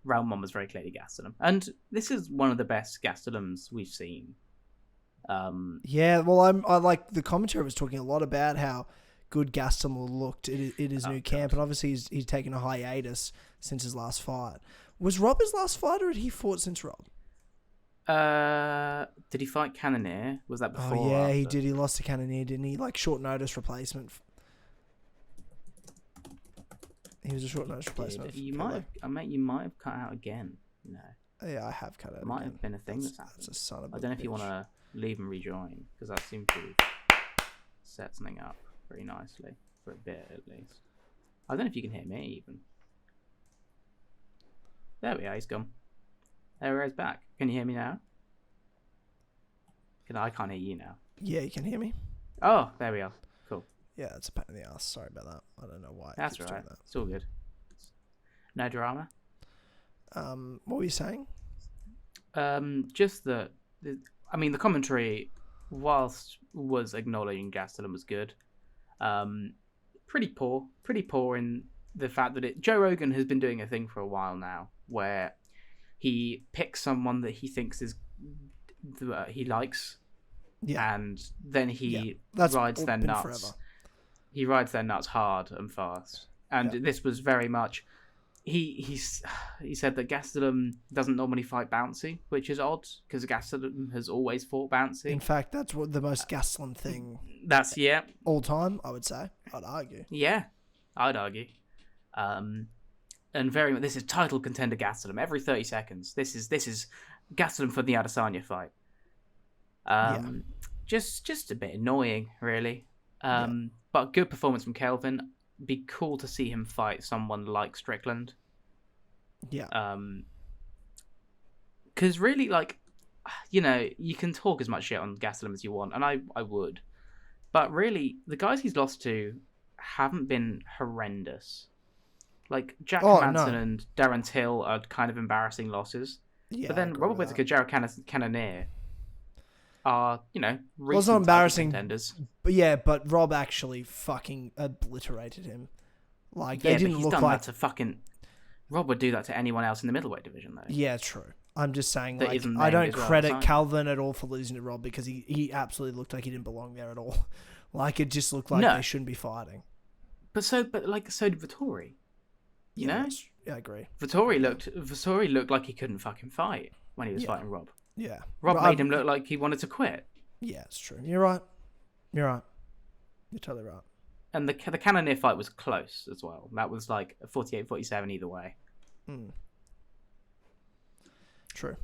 Round 1 was very clearly Gastelum. And this is one of the best Gastelums we've seen. I like the commentary was talking a lot about how good Gastelum looked in his new camp, and obviously he's taken a hiatus since his last fight. Was Rob his last fight, or had he fought since Rob? Did he fight Cannonier? Was that before? Oh yeah, he did. He lost to Cannonier, didn't he? Like short notice replacement. He was a short notice replacement. You might have cut out again. No. Yeah, I have cut out. It might have been a thing that's happened. That's a son of a I don't know if you bitch. want to leave and rejoin because that seems to set something up very nicely for a bit at least. I don't know if you can hear me even. There we are. He's gone. Pereira's back. Can you hear me now? I can't hear you now. Yeah, you can hear me. Oh, there we are. Cool. Yeah, it's a pain in the ass. Sorry about that. I don't know why. That's all right. It's all good. No drama. What were you saying? Just that. I mean, the commentary, whilst was acknowledging Gastelum was good, pretty poor in the fact that Joe Rogan has been doing a thing for a while now where he picks someone that he thinks is he likes, and then he rides their nuts. Forever. He rides their nuts hard and fast, and this was very much. He said that Gastelum doesn't normally fight bouncy, which is odd because Gastelum has always fought bouncy. In fact, that's what the most Gastelum thing. That's all time. I would say. I'd argue. Yeah, I'd argue. And this is title contender Gastelum every 30 seconds. This is Gastelum for the Adesanya fight. Just a bit annoying, really. But good performance from Kelvin. Be cool to see him fight someone like Strickland. Yeah. Because really, like, you can talk as much shit on Gastelum as you want, and I would. But really, the guys he's lost to haven't been horrendous. Like, Jack Manson and Darren Till are kind of embarrassing losses. Yeah, but then Robert Whittaker, Jared Cannonier are, recent not embarrassing contenders. But Rob actually fucking obliterated him. Like, they didn't look like... Rob would do that to anyone else in the middleweight division, though. Yeah, true. I'm just saying, like, I don't credit Calvin at all for losing to Rob because he absolutely looked like he didn't belong there at all. Like, it just looked like they shouldn't be fighting. But so did Vettori. You know? Yeah, I agree. Vettori looked like he couldn't fucking fight when he was fighting Rob. Yeah. Rob made him look like he wanted to quit. Yeah, it's true. You're right. You're totally right. And the Cannonier fight was close as well. That was like a 48-47 either way. True.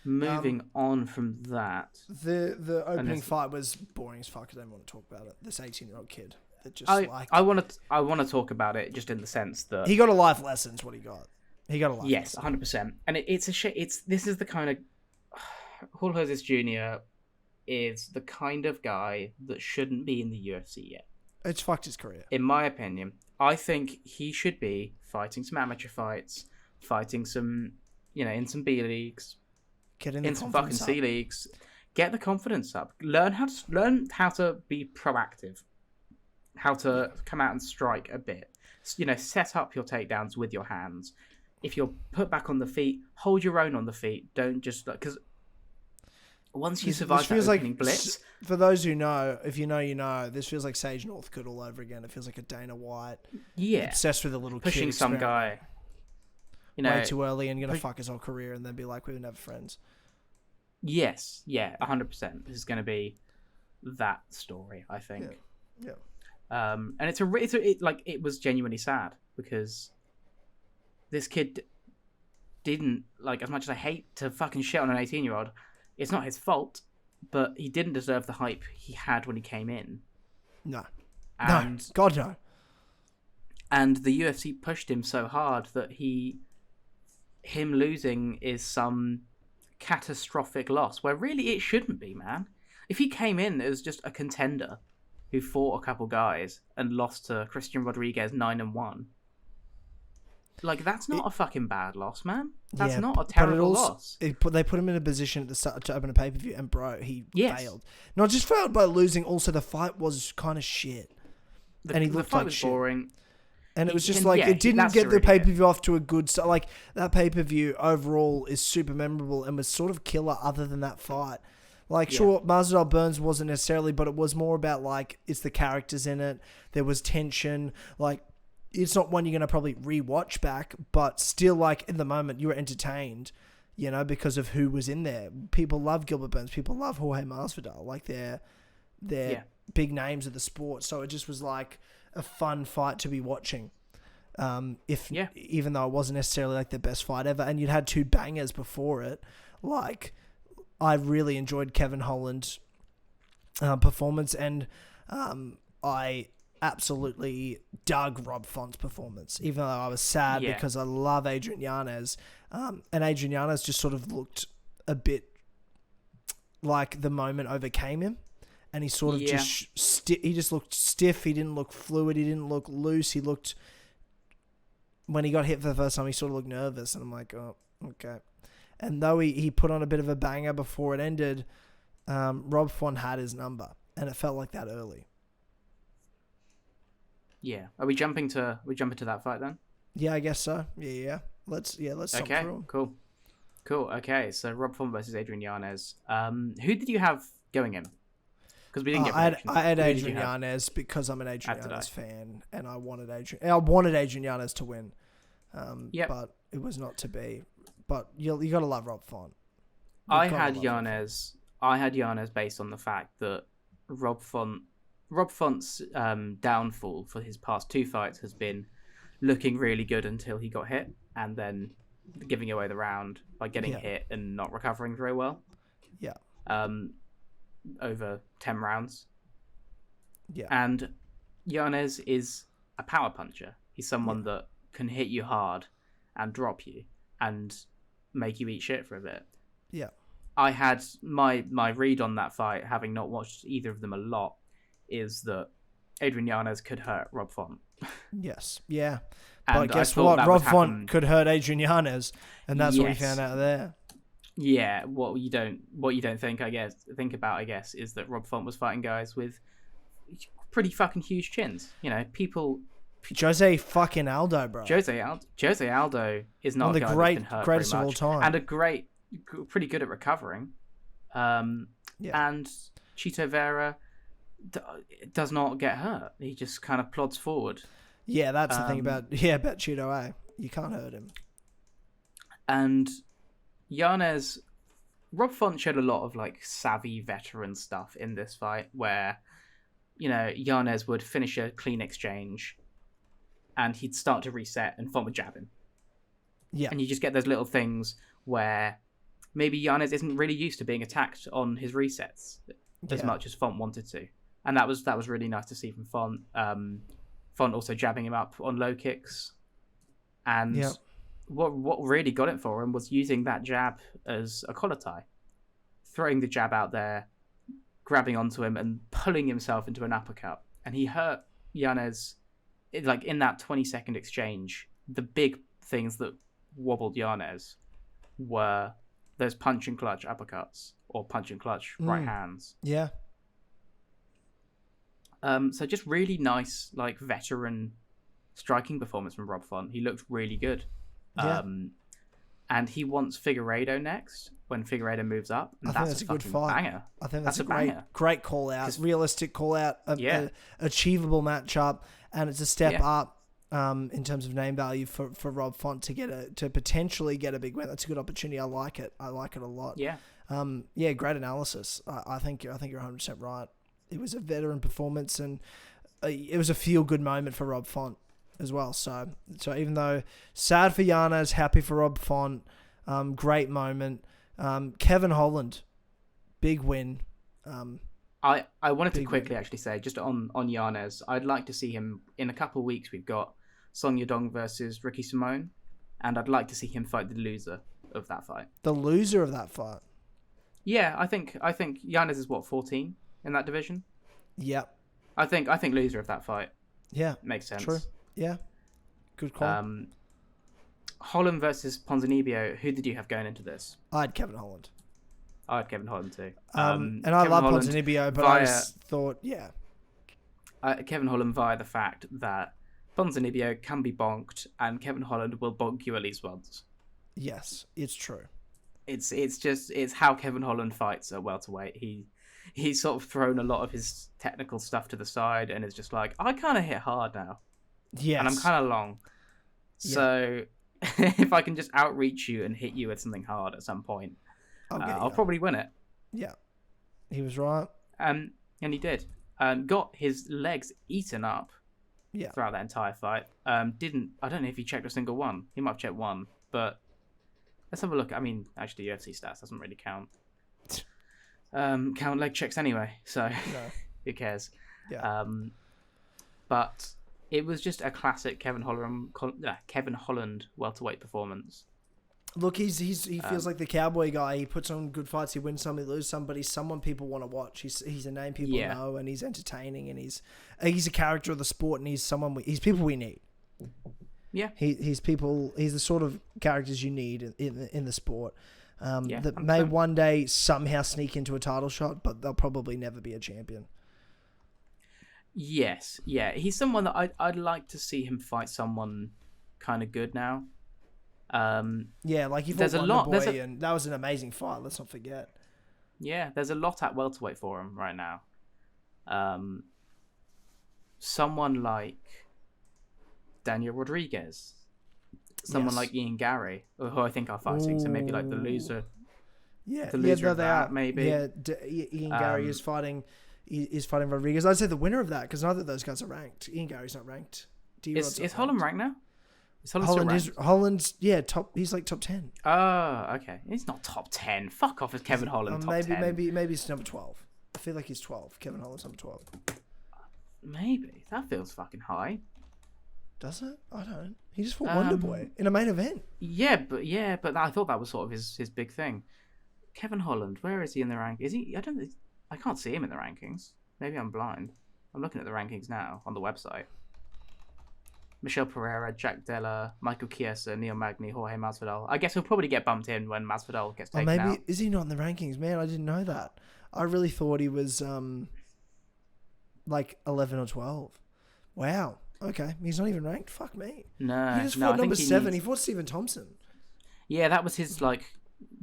Moving on from that. The opening fight was boring as fuck. I don't want to talk about it. This 18-year-old kid. That just I want to talk about it just in the sense that... He got a life lesson is what he got. He got a life lesson. 100%. And it's a shit. This is the kind of... Hulhozis Jr. is the kind of guy that shouldn't be in the UFC yet. It's fucked his career. In my opinion. I think he should be fighting some amateur fights, fighting some, in some B leagues, in some fucking C leagues. Get the confidence up. Learn how to be proactive. How to come out and strike a bit. Set up your takedowns with your hands. If you're put back on the feet, hold your own on the feet. Don't just because once you survive that opening blitz. For those who know, if you know, you know. This feels like Sage Northcutt all over again. It feels like a Dana White. Yeah, obsessed with a little pushing kid some guy. Way too early and gonna fuck his whole career and then be like, we were never friends. Yes, 100%. This is gonna be that story, I think. Yeah. And it was genuinely sad because this kid didn't, like, as much as I hate to fucking shit on an 18-year-old, it's not his fault, but he didn't deserve the hype he had when he came in. No. God, no. And the UFC pushed him so hard that him losing is some catastrophic loss, where really it shouldn't be, man. If he came in as just a contender who fought a couple guys and lost to Christian Rodriguez 9-1. Like, that's not a fucking bad loss, man. That's not a terrible loss. They put him in a position at the start to open a pay-per-view, and bro, he failed. Not just failed by losing, also the fight was kind of shit. And he looked like was shit. Boring. And it was just like, it didn't get the pay-per-view off to a good start. Like, that pay-per-view overall is super memorable and was sort of killer other than that fight. Like, sure, Masvidal Burns wasn't necessarily, but it was more about, like, it's the characters in it. There was tension. Like, it's not one you're going to probably rewatch back, but still, like, in the moment, you were entertained, because of who was in there. People love Gilbert Burns. People love Jorge Masvidal. Like, they're big names of the sport. So it just was, like, a fun fight to be watching. Even though it wasn't necessarily, like, the best fight ever. And you'd had two bangers before it. Like, I really enjoyed Kevin Holland's performance, and I absolutely dug Rob Font's performance, even though I was sad because I love Adrian Yanez. And Adrian Yanez just sort of looked a bit like the moment overcame him. and he sort of Yeah. he just looked stiff. He didn't look fluid. He didn't look loose. He looked, when he got hit for the first time, he sort of looked nervous, and I'm like, oh, okay. And though he put on a bit of a banger before it ended, Rob Font had his number, and it felt like that early. Yeah. Are we jumping to that fight then? Yeah, I guess so. Yeah. Let's jump Okay. through 'em. Cool. Okay. So Rob Font versus Adrian Yanez. Who did you have going in? Because we didn't get predictions. I had Who did Adrian you have? Yanez because I'm an Adrian As did I. Yanez fan, and I wanted Adrian Yanez to win. Yep. But it was not to be. But you got to love Rob Font. I had Yanez based on the fact that Rob Font's downfall for his past 2 fights has been looking really good until he got hit, and then giving away the round by getting hit and not recovering very well. Yeah. Over 10 rounds. Yeah. And Yanez is a power puncher. He's someone that can hit you hard and drop you and make you eat shit for a bit. Yeah. I had my read on that fight, having not watched either of them a lot, is that Adrian Yanez could hurt Rob Font. Yes. Yeah. And but guess what? Rob Font could hurt Adrian Yanez, and that's what we found out there. Yeah. What you don't think about is that Rob Font was fighting guys with pretty fucking huge chins. You know, people. Jose fucking Aldo, bro. Jose Aldo is not a guy that can hurt greatest very of all much, time, and pretty good at recovering. And Chito Vera does not get hurt. He just kind of plods forward. Yeah, that's the thing about Chito. You can't hurt him. And Yanez, Rob Font showed a lot of like savvy veteran stuff in this fight, where Yanez would finish a clean exchange, and he'd start to reset, and Font would jab him. Yeah, and you just get those little things where maybe Yanez isn't really used to being attacked on his resets as much as Font wanted to, and that was really nice to see from Font. Font also jabbing him up on low kicks, and what really got it for him was using that jab as a collar tie, throwing the jab out there, grabbing onto him, and pulling himself into an uppercut. And he hurt Yanez, like in that 20-second exchange. The big things that wobbled Yanez were those punch and clutch uppercuts or punch and clutch right hands. Yeah. So just really nice, like veteran striking performance from Rob Font. He looked really good. Yeah. And he wants Figueiredo next when Figueiredo moves up. And I think that's a good fight. Banger. I think that's a great call out. Realistic call out. Achievable matchup, and it's a step up in terms of name value for Rob Font to potentially get a big win. That's a good opportunity. I like it. I like it a lot. Yeah. Great analysis. I think you're 100% right. It was a veteran performance, and it was a feel-good moment for Rob Font as well. So even though sad for Yanez, happy for Rob Font, great moment. Kevin Holland, big win. I wanted to quickly actually say, just on Yanez, I'd like to see him in a couple of weeks. We've got Song Yadong versus Ricky Simone, and I'd like to see him fight the loser of that fight. The loser of that fight? Yeah, I think Yanez is 14 in that division. Yep. I think loser of that fight. Yeah, makes sense. True. Yeah, good call. Holland versus Ponzinibbio. Who did you have going into this? I had Kevin Holland. I had Kevin Holland too. And I love Ponzinibbio, but I just thought, Kevin Holland via the fact that Ponzinibbio can be bonked, and Kevin Holland will bonk you at least once. Yes, it's true. It's how Kevin Holland fights at welterweight. He's sort of thrown a lot of his technical stuff to the side, and is just like, I kind of hit hard now. Yes. And I'm kind of long. Yeah. So if I can just outreach you and hit you with something hard at some point, I'll probably win it. Yeah. He was right. And he did. Got his legs eaten up throughout that entire fight. I don't know if he checked a single one. He might have checked one, but let's have a look. I mean, actually, UFC stats doesn't really count. Count leg checks anyway, so who cares? Yeah. But it was just a classic Kevin Holland welterweight performance. Look, he feels like the Cowboy guy. He puts on good fights. He wins some, he loses some, but he's someone people want to watch. He's a name people know, and he's entertaining, and he's a character of the sport, and he's people we need. Yeah, he's people. He's the sort of characters you need in the sport. That 100%. may one day somehow sneak into a title shot, but they'll probably never be a champion. Yes, yeah, he's someone that I'd like to see him fight someone kind of good now. Yeah, like he fought Wonderboy, and that was an amazing fight. Let's not forget. Yeah, there's a lot at welterweight for him right now. Someone like Daniel Rodriguez, someone like Ian Gary, who I think are fighting. Ooh. So maybe like the loser. Yeah, the loser of that, maybe. Yeah, Ian Gary is fighting. Is fighting Rodriguez. I'd say the winner of that, because neither of those guys are ranked. Ian Gary's not ranked. Is Holland ranked now? Holland's top. He's like top 10. Oh, okay. He's not top 10. Fuck off, is Kevin Holland top 10? Maybe it's number 12. I feel like he's 12. Kevin Holland's number 12. Maybe that feels fucking high. Does it? I don't. He just fought Wonderboy in a main event. Yeah, but I thought that was sort of his big thing. Kevin Holland, where is he in the rank? Is he? I can't see him in the rankings. Maybe I'm blind. I'm looking at the rankings now on the website. Michel Pereira, Jack Della, Michael Chiesa, Neil Magny, Jorge Masvidal. I guess he'll probably get bumped in when Masvidal gets taken out. Is he not in the rankings? Man, I didn't know that. I really thought he was like 11 or 12. Wow. Okay, he's not even ranked. Fuck me. No, he just fought number 7. He fought Stephen Thompson. Yeah, that was his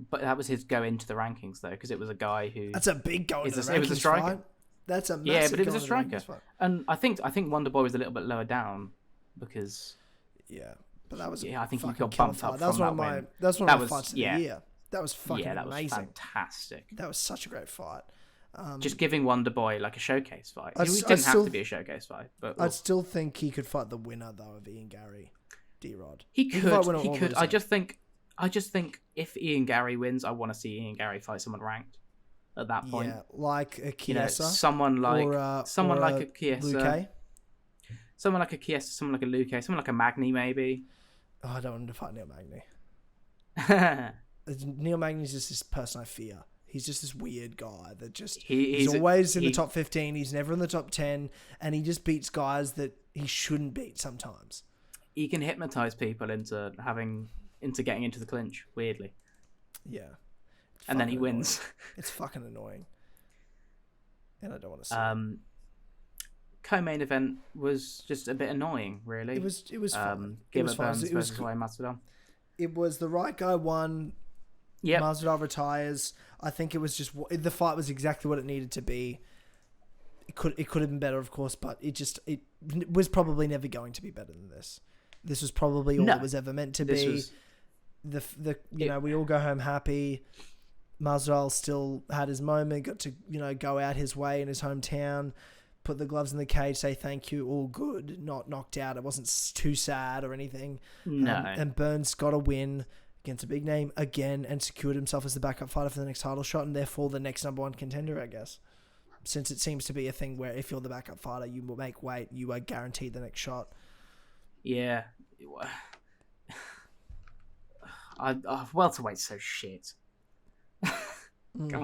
but that was his go into the rankings though, because it was a guy who. That's a big go into the rankings. It was a striker. Fight. That's a massive but it was a striker. And I think Wonderboy was a little bit lower down because. Yeah, but that was. Yeah, I think he got bumped up. That was one of my. That was one of my fights of the year. That was fucking amazing. That was fantastic. That was such a great fight. Just giving Wonderboy like a showcase fight. It didn't have to be a showcase fight, but I'd still think he could fight the winner though of Ian Gary, D-Rod. He could. I just think if Ian Gary wins, I want to see Ian Gary fight someone ranked at that point. Yeah, like a Chiesa, someone like a Chiesa, Luque. Someone like a Chiesa, someone like a Luque, someone like a Magny maybe. Oh, I don't want him to fight Neil Magny. Neil Magny's just this person I fear. He's just this weird guy that just he's always in the top 15. He's never in the top 10, and he just beats guys that he shouldn't beat sometimes. He can hypnotize people into getting into the clinch, weirdly. Yeah. And then he wins. It's fucking annoying. And I don't want to see it. Co-main event was just a bit annoying, really. It was fun. Gilbert Burns versus Rory Masvidal. It was the right guy won. Yep. Masvidal retires. I think it was just the fight was exactly what it needed to be. It could have been better, of course, but it was probably never going to be better than this. This was probably all it was ever meant to be. We all go home happy. Masvidal still had his moment, got to go out his way in his hometown, put the gloves in the cage, say thank you, all good, not knocked out. It wasn't too sad or anything. No. And Burns got a win against a big name again and secured himself as the backup fighter for the next title shot and therefore the next number one contender, I guess. Since it seems to be a thing where if you're the backup fighter, you will make weight, you are guaranteed the next shot. Yeah. Welterweight's so shit. Come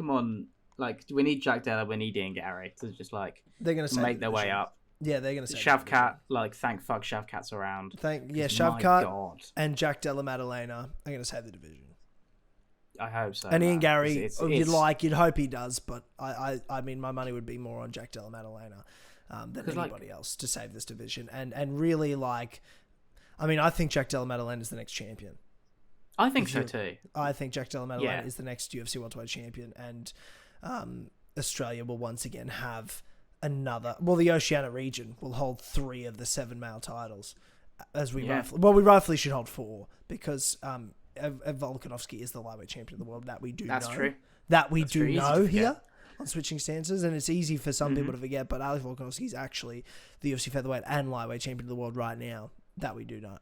on. Like, we need Jack Della, we need Ian Gary to just they're gonna make their way up. Yeah, they're gonna say Shavkat. Thank fuck Shavkat's around. Shavkat and Jack Della Maddalena are gonna save the division. I hope so. And Ian Gary, you'd hope he does, but I mean, my money would be more on Jack Della Maddalena than anybody else to save this division. And really, I think Jack Della Maddalena is the next champion. I think so too. I think Jack Della Maddalena is the next UFC welterweight champion, and Australia will once again have the Oceania region will hold 3 of the 7 male titles, as we rightfully should hold 4 because Volkanovski is the lightweight champion of the world. That we do know. That's true. That we do know here on Switching Stances, and it's easy for some people to forget, but Alex Volkanovski is actually the UFC featherweight and lightweight champion of the world right now. That we do know.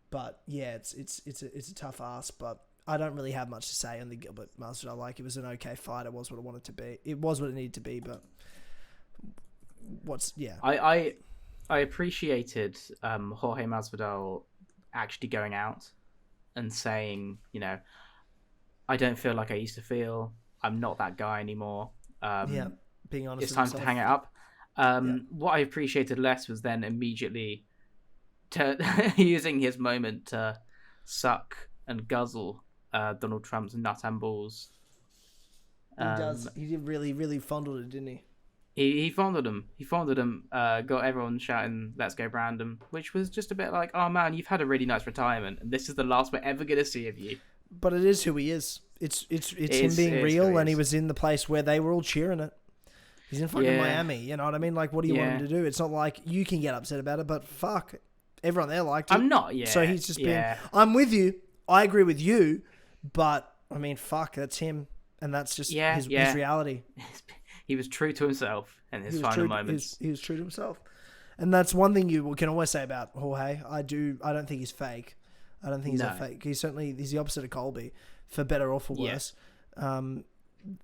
But yeah, it's a tough ask, but I don't really have much to say on the Gilbert Masvidal. It was an okay fight. It was what it wanted to be. It was what it needed to be, but I appreciated Jorge Masvidal actually going out and saying, you know, I don't feel like I used to feel. I'm not that guy anymore. Being honest, it's time to hang it up. What I appreciated less was then immediately using his moment to suck and guzzle Donald Trump's nut and balls. He does. He did really fondled it, didn't he? He fondled him. Got everyone shouting, "Let's go, Brandon," which was just a bit like, "Oh man, you've had a really nice retirement, and this is the last we're ever gonna see of you." But it is who he is. It's him being real, and he was in the place where they were all cheering it. He's in fucking Miami. You know what I mean? Like, what do you want him to do? It's not like you can get upset about it, but fuck, everyone there liked it. I'm not. Yeah. So he's just been. I'm with you. I agree with you, but I mean, fuck, that's him, and that's just his reality. He was true to himself in his final moments. He was true to himself. And that's one thing you can always say about Jorge. I don't think he's fake. I don't think he's a fake. He's the opposite of Colby, for better or for worse. They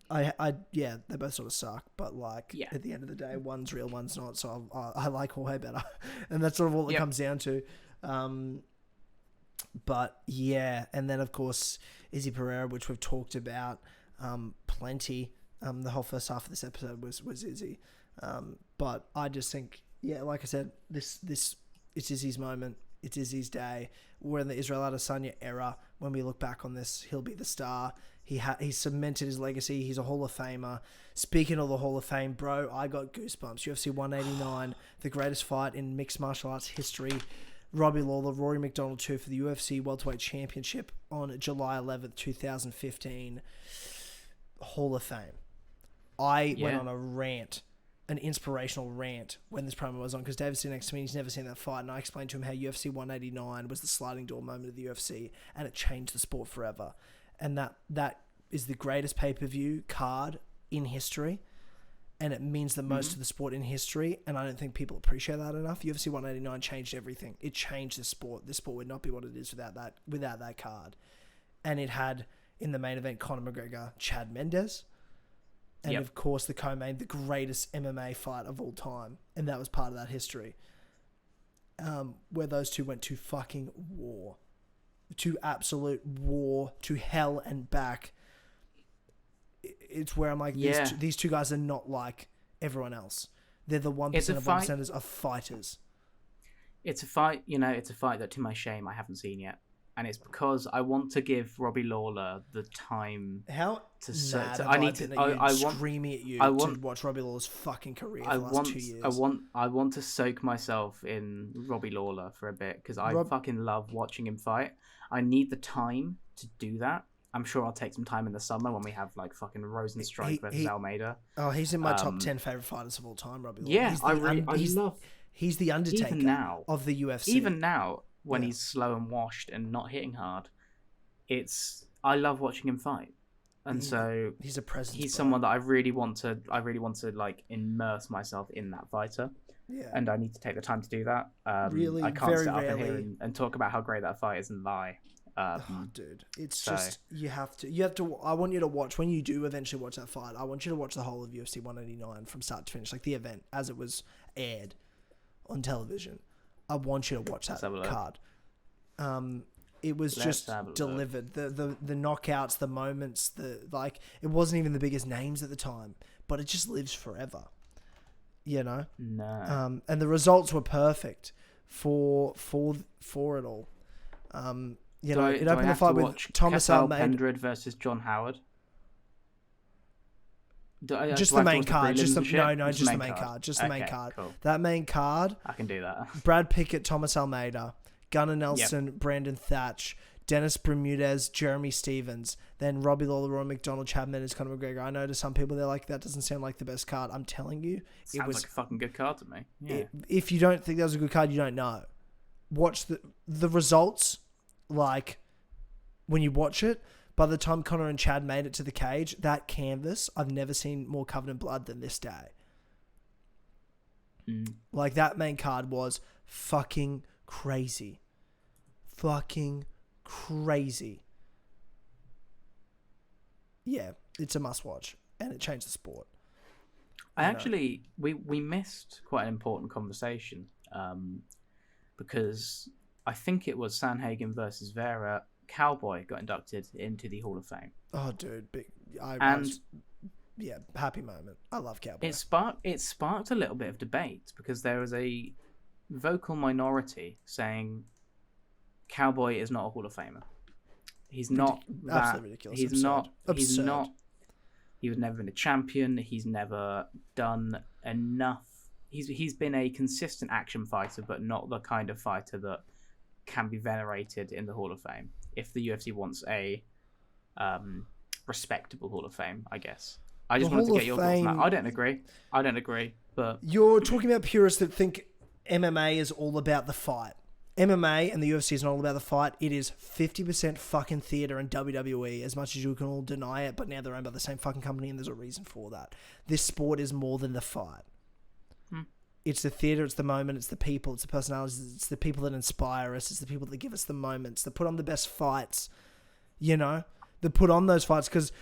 both sort of suck, but at the end of the day, one's real, one's not. So I like Jorge better, and that's sort of all it comes down to. But yeah, and then of course Izzy Pereira, which we've talked about plenty. The whole first half of this episode was Izzy. But I just think, like I said, this it's Izzy's moment. It's Izzy's day. We're in the Israel Adesanya era. When we look back on this, he'll be the star. He cemented his legacy. He's a Hall of Famer. Speaking of the Hall of Fame, bro, I got goosebumps. UFC 189, the greatest fight in mixed martial arts history. Robbie Lawler, Rory Mcdonald 2 for the UFC Welterweight Championship on July 11th, 2015. Hall of Fame. I went on a rant, an inspirational rant, when this promo was on, because David's sitting next to me, he's never seen that fight, and I explained to him how UFC 189 was the sliding door moment of the UFC, and it changed the sport forever. And that is the greatest pay-per-view card in history, and it means the most to the sport in history, and I don't think people appreciate that enough. UFC 189 changed everything. It changed the sport. The sport would not be what it is without that card. And it had, in the main event, Conor McGregor, Chad Mendes, and of course the co-main, the greatest MMA fight of all time, and that was part of that history, where those two went to fucking war, to absolute war, to hell and back. It's where I'm like, these two guys are not like everyone else. They're the 1% of 1%ers of fighters. It's a fight, it's a fight that, to my shame, I haven't seen yet. And it's because I want to give Robbie Lawler the time I need to screaming at you to watch Robbie Lawler's fucking career for the last 2 years. I want to soak myself in Robbie Lawler for a bit, because I fucking love watching him fight. I need the time to do that. I'm sure I'll take some time in the summer when we have fucking Rosenstrike versus Almeida. Oh, he's in my top 10 favorite fighters of all time, Robbie Lawler. Yeah, he's the Undertaker of the UFC. Even now, when he's slow and washed and not hitting hard, I love watching him fight, and so he's a presence. He's someone that I really want to immerse myself in that fighter. Yeah, and I need to take the time to do that. I can't sit up here and talk about how great that fight is and lie. Dude, it's just you have to. I want you to watch, when you do eventually watch that fight, I want you to watch the whole of UFC 189 from start to finish, like the event as it was aired on television. I want you to watch that card. It was just delivered. The knockouts, the moments, it wasn't even the biggest names at the time, but it just lives forever. No. And the results were perfect for it all. It opened the fight with Thomas Almeida versus John Howard. Just the main card. Just the main card. Just the main card. Cool. That main card. I can do that. Brad Pickett, Thomas Almeida, Gunnar Nelson, Brandon Thatch, Dennis Bermudez, Jeremy Stevens, then Robbie Lawler, Rory McDonald, Chad Mendes, Conor McGregor. I know to some people they're like, that doesn't sound like the best card. I'm telling you, it was like a fucking good card to me. Yeah. If you don't think that was a good card, you don't know. Watch the results. When you watch it, by the time Conor and Chad made it to the cage, that canvas, I've never seen more covered in blood than this day. That main card was fucking crazy. Fucking crazy. Yeah, it's a must watch, and it changed the sport. We missed quite an important conversation, because I think it was Sandhagen versus Vera, Cowboy got inducted into the Hall of Fame. Oh, dude, yeah, happy moment. I love Cowboy. It sparked a little bit of debate because there was a vocal minority saying Cowboy is not a Hall of Famer. He's not absolutely ridiculous. He's Absurd. not. He's Absurd. not. He was never been a champion. He's never done enough. He's been a consistent action fighter, but not the kind of fighter that can be venerated in the Hall of Fame. If the UFC wants a respectable Hall of Fame, I guess. I just wanted to get your thoughts on that. I don't agree, but you're talking about purists that think MMA is all about the fight. MMA and the UFC is not all about the fight. It is 50% fucking theater and WWE, as much as you can all deny it, but now they're owned by the same fucking company and there's a reason for that. This sport is more than the fight. It's the theater, it's the moment, it's the people, it's the personalities, it's the people that inspire us, it's the people that give us the moments, that put on the best fights, that put on those fights, because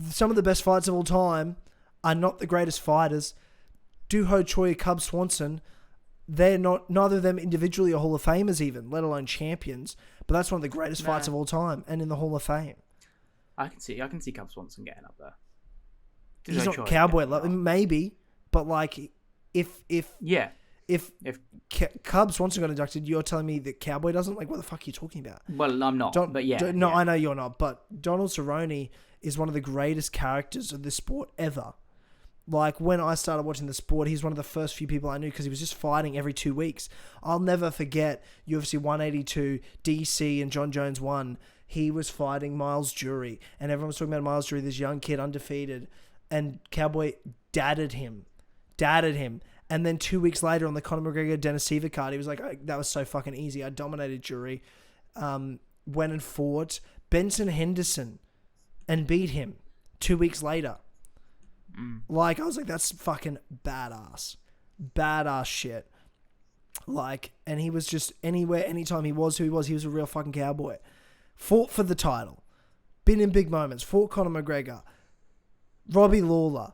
some of the best fights of all time are not the greatest fighters. Do Ho Choi, Cub Swanson, they're not, neither of them individually are Hall of Famers even, let alone champions. But that's one of the greatest fights of all time, and in the Hall of Fame. I can see Cub Swanson getting up there. He's not Cowboy level, maybe, but like if Cub Swanson got inducted, you're telling me that Cowboy doesn't? Like, what the fuck are you talking about? Well, I'm not, but yeah. I know you're not, but Donald Cerrone is one of the greatest characters of this sport ever. Like, when I started watching the sport, he's one of the first few people I knew because he was just fighting every 2 weeks. I'll never forget UFC 182, DC and John Jones 1. He was fighting Miles Jury, and everyone was talking about Miles Jury, this young kid, undefeated, and Cowboy dadded him. And then 2 weeks later on the Conor McGregor Dennis Siver card, he was like, oh, that was so fucking easy. I dominated Jury. Went and fought Benson Henderson and beat him 2 weeks later. Like, I was like, that's fucking badass. Badass shit. Like, and he was just anywhere, anytime he was who he was a real fucking cowboy. Fought for the title. Been in big moments. Fought Conor McGregor. Robbie Lawler.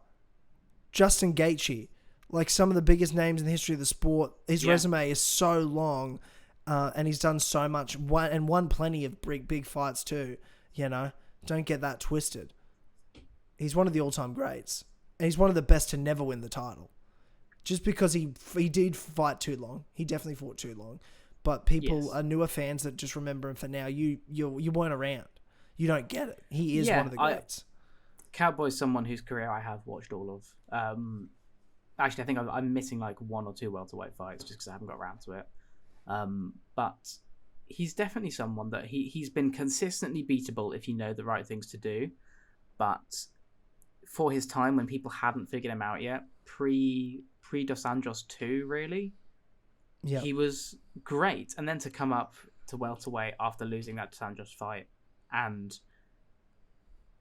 Justin Gaethje. Like, some of the biggest names in the history of the sport. His resume is so long, and he's done so much. Won plenty of big fights too, Don't get that twisted. He's one of the all-time greats. And he's one of the best to never win the title. Just because he did fight too long. He definitely fought too long. But people are newer fans that just remember him for now. You weren't around. You don't get it. He is one of the greats. Cowboy's someone whose career I have watched all of. Actually, I think I'm missing like 1 or 2 welterweight fights just because I haven't got around to it. But he's definitely someone that he's been consistently beatable if you know the right things to do. But for his time when people hadn't figured him out yet, pre Dos Anjos 2, really, he was great. And then to come up to welterweight after losing that Dos Anjos fight and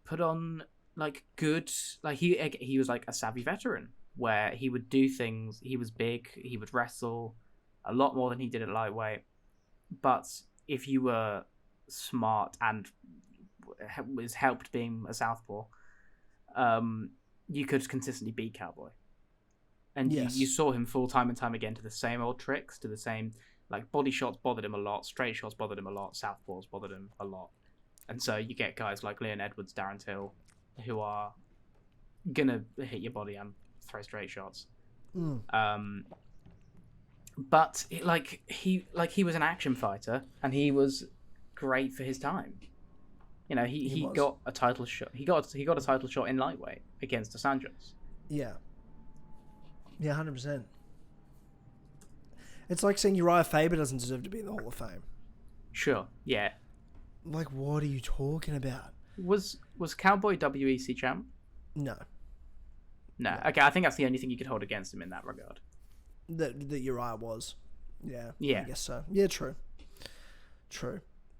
put on like good, like he was like a savvy veteran where he would do things. He was big. He would wrestle a lot more than he did at lightweight. But if you were smart and was helped being a southpaw, you could consistently beat Cowboy. And you saw him fall time and time again to the same old tricks, to the same, like, body shots bothered him a lot, straight shots bothered him a lot, southpaws bothered him a lot. And so you get guys like Leon Edwards, Darren Till, who are gonna hit your body and throw straight shots. But he was an action fighter, and he was great for his time. He got a title shot. He got a title shot in lightweight against Dos Anjos. Yeah, 100%. It's like saying Uriah Faber doesn't deserve to be in the Hall of Fame. Sure, yeah. Like, what are you talking about? Was Cowboy WEC champ? No. Okay, I think that's the only thing you could hold against him in that regard. That Uriah was. Yeah. I guess so. Yeah, true.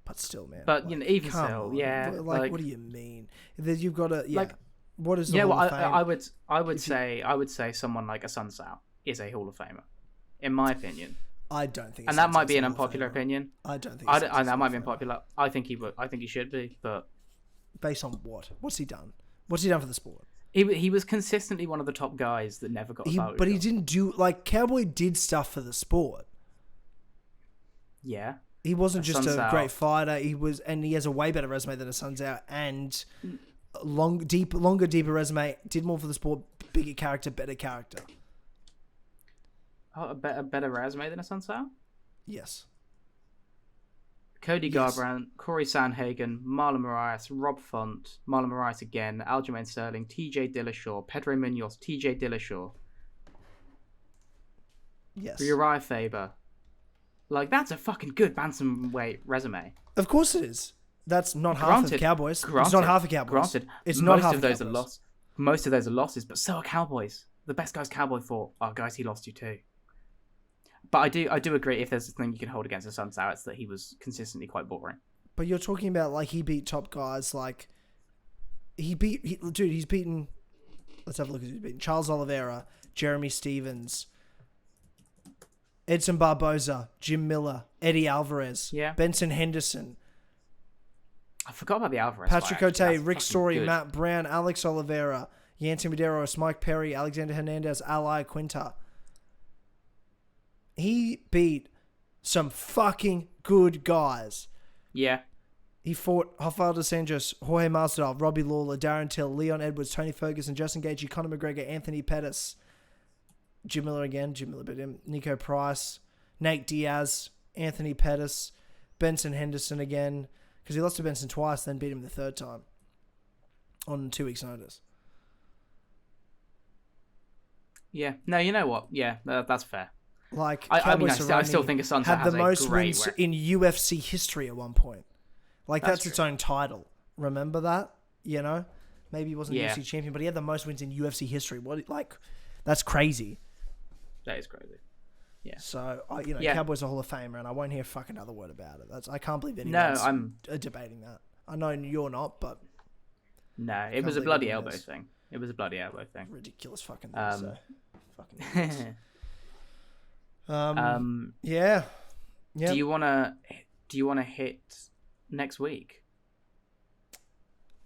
But still, man. But even still, yeah. Like, what do you mean? You've got to what is the Hall of Fame? I would say someone like a Sun Tzu is a Hall of Famer, in my opinion. I don't think. And that might be an unpopular opinion. I don't think. That might be unpopular. I think he would. I think he should be. But based on what? What's he done? What's he done for the sport? He was consistently one of the top guys that never got a title. But he didn't do, like, Cowboy did stuff for the sport. Yeah. He wasn't just a Sun great Tzu. fighter. He has a way better resume than a Sun Tzu, and longer, deeper resume. Did more for the sport. Bigger character, better character. Oh, a better resume than a Sun Tzu? Yes. Cody Yes. Garbrandt, Cory Sandhagen, Marlon Moraes, Rob Font, Marlon Moraes again, Aljamain Sterling, TJ Dillashaw, Pedro Munoz, TJ Dillashaw, Yes. Uriah Faber. Like, that's a fucking good bantamweight resume. Of course it is. That's not half of Granted, Cowboys. It's Granted, not half of Cowboys. Granted, It's not half most of those are Cowboys. lost. Most of those are losses, but so are Cowboys. The best guys Cowboy fought are guys he lost to too. But I do agree, if there's a thing you can hold against the Sun Tzu, it's that he was consistently quite boring. But you're talking about, like, he beat top guys. Like, he's beaten. Let's have a look at who's beaten. Charles Oliveira, Jeremy Stevens, Edson Barboza, Jim Miller, Eddie Alvarez, Yeah. Benson Henderson, I forgot about the Alvarez Patrick fight, actually. O'Tay, That's Rick fucking Story, good. Matt Brown, Alex Oliveira, Yancy Medeiros, Mike Perry, Alexander Hernandez, Ali Quinta. He beat some fucking good guys. Yeah. He fought Rafael dos Anjos, Jorge Masvidal, Robbie Lawler, Darren Till, Leon Edwards, Tony Ferguson, Justin Gaethje, Conor McGregor, Anthony Pettis, Jim Miller again, Jim Miller beat him, Nico Price, Nate Diaz, Anthony Pettis, Benson Henderson again, because he lost to Benson twice, then beat him the third time on 2 weeks' notice. Yeah. No, you know what? Yeah, that's fair. Like, I mean, Cowboy I still Cerrone think a Sun Tzu had has the a most great wins rep. in UFC history at one point. Like, That's that's its true. own title. Remember that? You know? Maybe he wasn't Yeah. UFC champion, but he had the most wins in UFC history. That's crazy. That is crazy. Yeah. So, Yeah. Cowboy's a Hall of Famer, and I won't hear a fucking other word about it. I can't believe No, anyone's I'm. debating that. I know you're not, but No, it Can't was a believe bloody anyone elbow is. thing. It was a bloody elbow thing. ridiculous fucking thing. Um, So, fucking idiots. Yeah. Yeah. Do you wanna hit next week?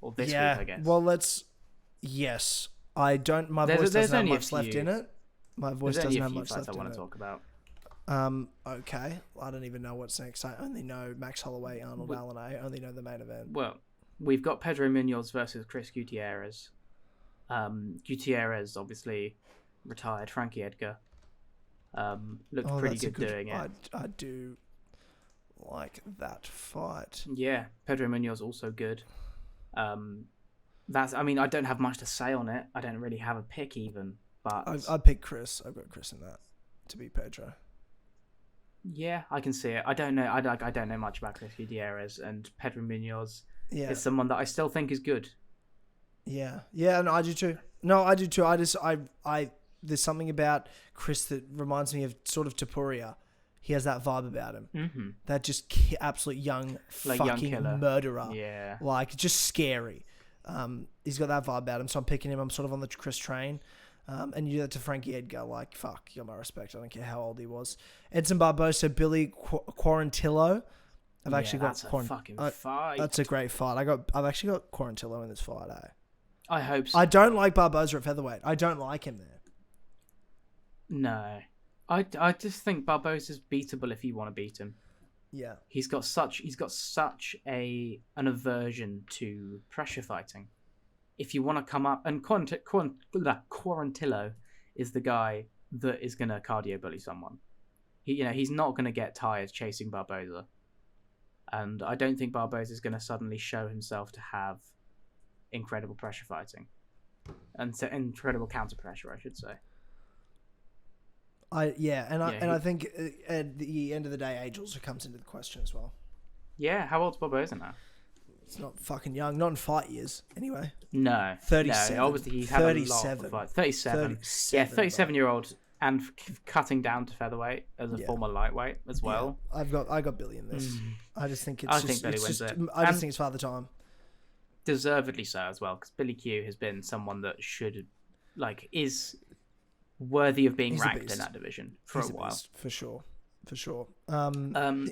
Or this week, I guess. Well, yes. I don't. My There's- voice there's doesn't have only a much left few- in it. My voice There's only doesn't a have few much fights left I want in to it. talk about. Okay. I don't even know what's next. I only know Max Holloway, Arnold Allen. I only know the main event. Well, we've got Pedro Munoz versus Chris Gutierrez. Gutierrez obviously retired. Frankie Edgar looked pretty that's a good doing it. I do like that fight. Yeah, Pedro Munoz also good. I mean, I don't have much to say on it. I don't really have a pick even, but I picked Chris. I've got Chris in that to beat Pedro. yeah, I can see it. I don't know. I don't know much about Chris Gutierrez, and Pedro Munoz Yeah. is someone that I still think is good. Yeah, no, I do too. There's something about Chris that reminds me of sort of Tapuria. He has that vibe about him. Mm-hmm. That just absolute young Like young fucking killer. murderer. Yeah. Like, just scary. He's got that vibe about him, so I'm picking him. I'm sort of on the Chris train. And you do that to Frankie Edgar, like, fuck, you got my respect. I don't care how old he was. Edson Barbosa, Billy Quarantillo. I've actually got that's a fucking fight. That's a great fight. I've actually got Quarantillo in this fight, eh? I hope so. I don't like Barboza at featherweight. I don't like him there. No. I just think Barbosa's beatable if you want to beat him. Yeah. He's got such an aversion to pressure fighting. If you want to come up, and Quarantillo is the guy that is going to cardio bully someone. He's not going to get tired chasing Barboza, and I don't think Barboza is going to suddenly show himself to have incredible pressure fighting, and incredible counter pressure, I should say. I think at the end of the day, age also comes into the question as well. Yeah, how old's Barboza now? It's not fucking young, not in fight years, anyway. No, 37. No, obviously he's had a lot of fights. 37. Yeah, 37-year-old and cutting down to featherweight as a former lightweight as well. Yeah, I got Billy in this. I just think I think Billy wins it. I just think it's father time. Deservedly so as well, because Billy Q has been someone that is worthy of being He's a ranked beast. in that division for He's a while. beast, for sure.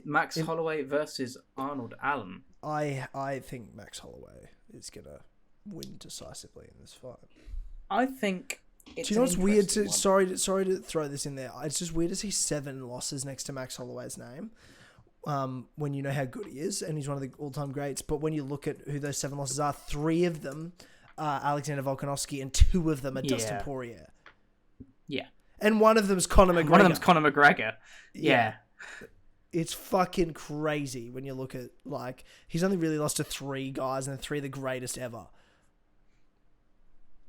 Max Holloway versus Arnold Allen. I think Max Holloway is gonna win decisively in this fight. I think. Do you know what's weird? Sorry to throw this in there. It's just weird to see 7 losses next to Max Holloway's name. when you know how good he is, and he's one of the all-time greats. But when you look at who those 7 losses are, 3 of them are Alexander Volkanovski, and 2 of them are Dustin Poirier. Yeah. And one of them's Conor McGregor. One of them's Conor McGregor. Yeah. It's fucking crazy when you look at, like, he's only really lost to 3 guys, and 3 of the greatest ever.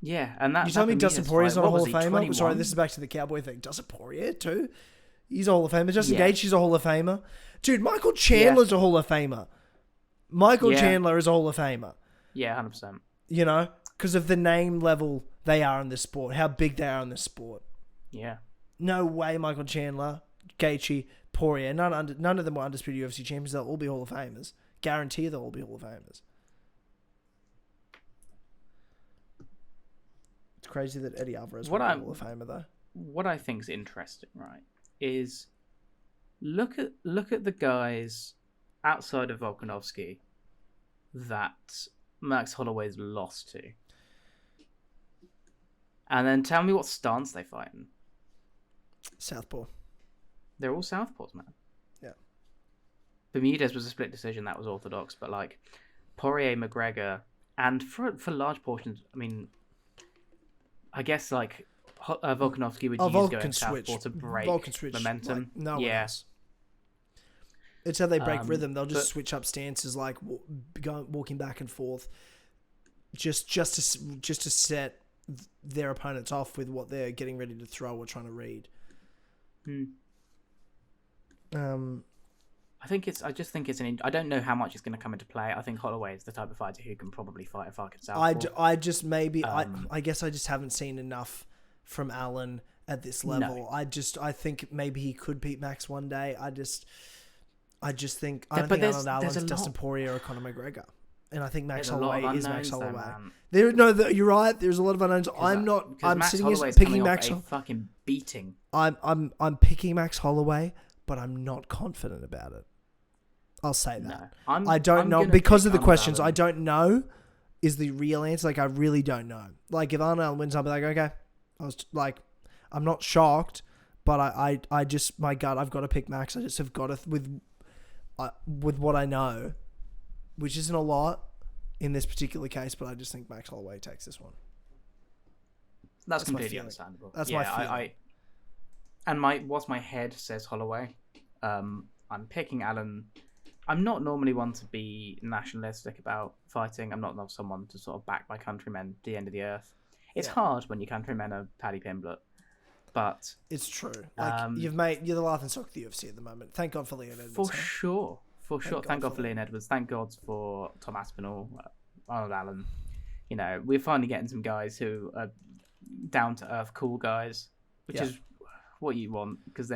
Yeah, and that. You tell me Dustin Poirier's not a Hall of Famer? 21? Sorry, this is back to the Cowboy thing. Dustin Poirier too? He's a Hall of Famer. Justin Gaethje's a Hall of Famer. Dude, Michael Chandler's a Hall of Famer. Michael Chandler is a Hall of Famer. Yeah, 100%. You know, because of the name level they are in this sport, how big they are in this sport. Yeah. No way Michael Chandler, Gaethje, Poirier, none of them were undisputed UFC champions. They'll all be Hall of Famers. Guarantee they'll all be Hall of Famers. It's crazy that Eddie Alvarez was a Hall of Famer, though. What I think's interesting, right, is look at the guys outside of Volkanovski that Max Holloway's lost to, and then tell me what stance they fight in. Southpaw. They're all southpaws, man. Yeah. Bermudez was a split decision. That was orthodox, but like Poirier, McGregor, and for large portions, I mean, I guess like Volkanovski would use going southpaw to break momentum. Like no one else. It's how they break rhythm. They'll just switch up stances, like walking back and forth, just to set their opponents off with what they're getting ready to throw or trying to read. I just think it's I don't know how much it's going to come into play. I think Holloway is the type of fighter who can probably fight a fucking southpaw. I guess I just haven't seen enough from Allen at this level. No. I think maybe he could beat Max one day. I don't think Arnold Allen's Dustin Poirier or Conor McGregor. And I think Max Holloway is Max Holloway. You're right. There's a lot of unknowns. I'm sitting here picking Max. Fucking beating. I'm picking Max Holloway, but I'm not confident about it. I'll say that. No, I don't know because of the questions. I don't know is the real answer. Like I really don't know. Like if Arnold Allen wins, I'll be like, okay. I was like, I'm not shocked, but I just my gut. I've got to pick Max. I just have got to with what I know, which isn't a lot in this particular case, but I just think Max Holloway takes this one. That's completely understandable. That's my feeling. What's my head says Holloway. I'm picking Allen. I'm not normally one to be nationalistic about fighting. I'm not someone to sort of back my countrymen to the end of the earth. It's hard when your countrymen are Paddy Pimblett, but it's true. Like you're the laughing stock of the UFC at the moment. Thank God for Leon Edwards. For sure. Thank God for Leon Edwards. Thank God for Tom Aspinall, Arnold Allen. You know, we're finally getting some guys who are down to earth, cool guys, which is what you want, because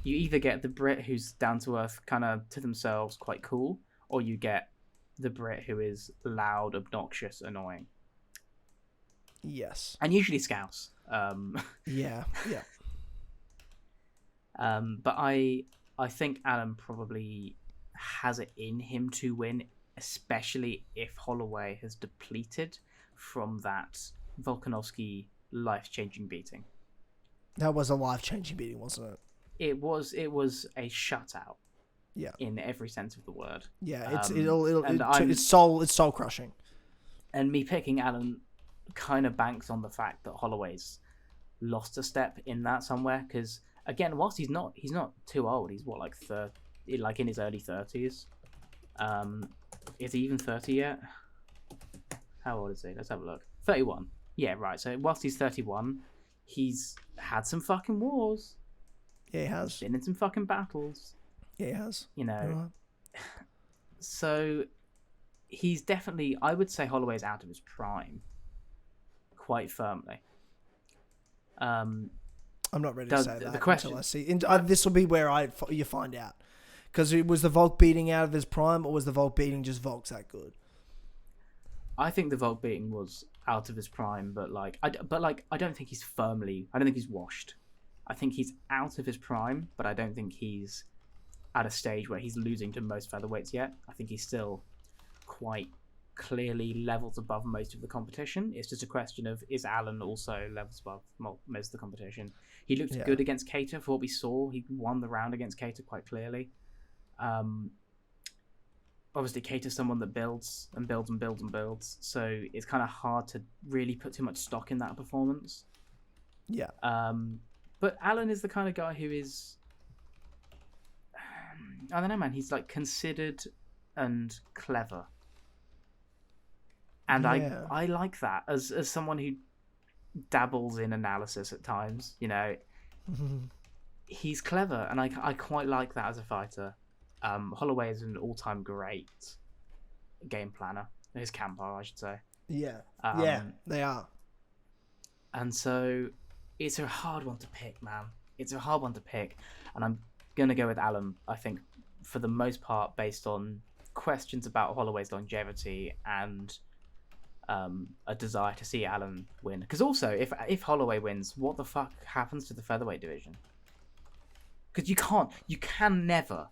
you either get the Brit who's down to earth, kind of to themselves, quite cool, or you get the Brit who is loud, obnoxious, annoying. Yes. And usually Scouse. Yeah. But I think Allen probably has it in him to win, especially if Holloway has depleted from that Volkanovski life-changing beating. That was a life-changing beating, wasn't it? It was a shutout. Yeah. In every sense of the word. Yeah, it's soul crushing. And me picking Allen kind of banks on the fact that Holloway's lost a step in that somewhere, because again, whilst he's not too old, he's what, like in his early 30s. Is he even 30 yet? How old is he? Let's have a look. 31. Yeah, right. So whilst he's 31, he's had some fucking wars. Yeah, he has. Been in some fucking battles. Yeah, he has. You know. So he's definitely, I would say Holloway's out of his prime. Quite firmly. I'm not ready to say that the question, until I see. This will be where you find out. Because was the Volk beating out of his prime, or was the Volk beating just Volk's that good? I think the Volk beating was out of his prime, but I don't think he's washed. I think he's out of his prime, but I don't think he's at a stage where he's losing to most featherweights yet. I think he's still quite clearly levels above most of the competition. It's just a question of, is Allen also levels above most of the competition? He looked good against Cater for what we saw. He won the round against Cater quite clearly. Obviously, Chito's someone that builds and builds and builds and builds, so it's kind of hard to really put too much stock in that performance. Yeah. But Allen is the kind of guy who is, I don't know, man. He's like considered and clever, and Yeah. I like that as someone who dabbles in analysis at times. You know, he's clever, and I quite like that as a fighter. Holloway is an all-time great game planner. His camper, I should say. Yeah. Yeah, they are. And so it's a hard one to pick, man. It's a hard one to pick. And I'm going to go with Allen, I think, for the most part, based on questions about Holloway's longevity and a desire to see Allen win. Because also, if Holloway wins, what the fuck happens to the featherweight division? Because you can never...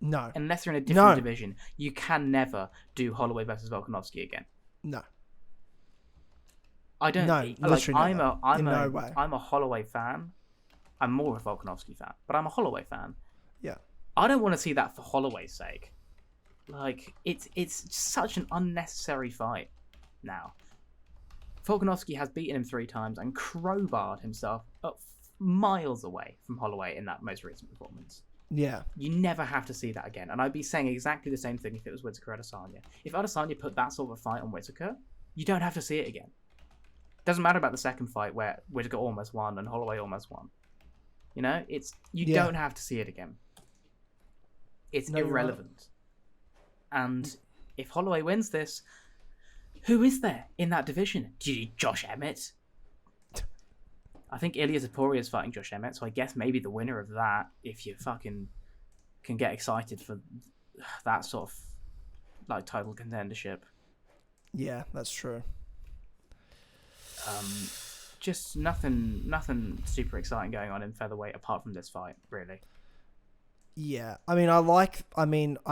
No. Unless you're in a different division, you can never do Holloway versus Volkanovski again. No. I don't. No, like, I'm no way. I'm a Holloway fan. I'm more of a Volkanovski fan, but I'm a Holloway fan. Yeah. I don't want to see that for Holloway's sake. Like, it's such an unnecessary fight now. Volkanovski has beaten him 3 times and crowbarred himself up miles away from Holloway in that most recent performance. Yeah. You never have to see that again. And I'd be saying exactly the same thing if it was Whittaker Adesanya. If Adesanya put that sort of a fight on Whittaker, you don't have to see it again. Doesn't matter about the second fight where Whittaker almost won and Holloway almost won. You know, you don't have to see it again. It's irrelevant. And if Holloway wins this, who is there in that division? Josh Emmett? I think Ilya Topuria is fighting Josh Emmett, so I guess maybe the winner of that, if you fucking can get excited for that sort of like title contendership. Yeah, that's true. Just nothing super exciting going on in featherweight apart from this fight, really. Yeah, I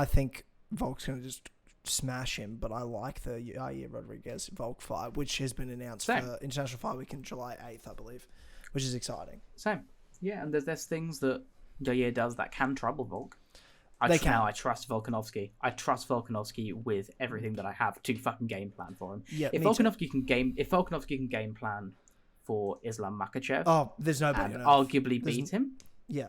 think Volk's gonna just smash him, but I like the Yair Rodriguez Volk fight, which has been announced for International Fight Week on July 8th, I believe, which is exciting. Same. Yeah, and there's things that Yair does that can trouble Volk. I trust Volkanovski. I trust Volkanovski with everything that I have to fucking game plan for him. Yeah, if Volkanovski can game plan for Islam Makhachev, there's no and arguably beat him. Yeah.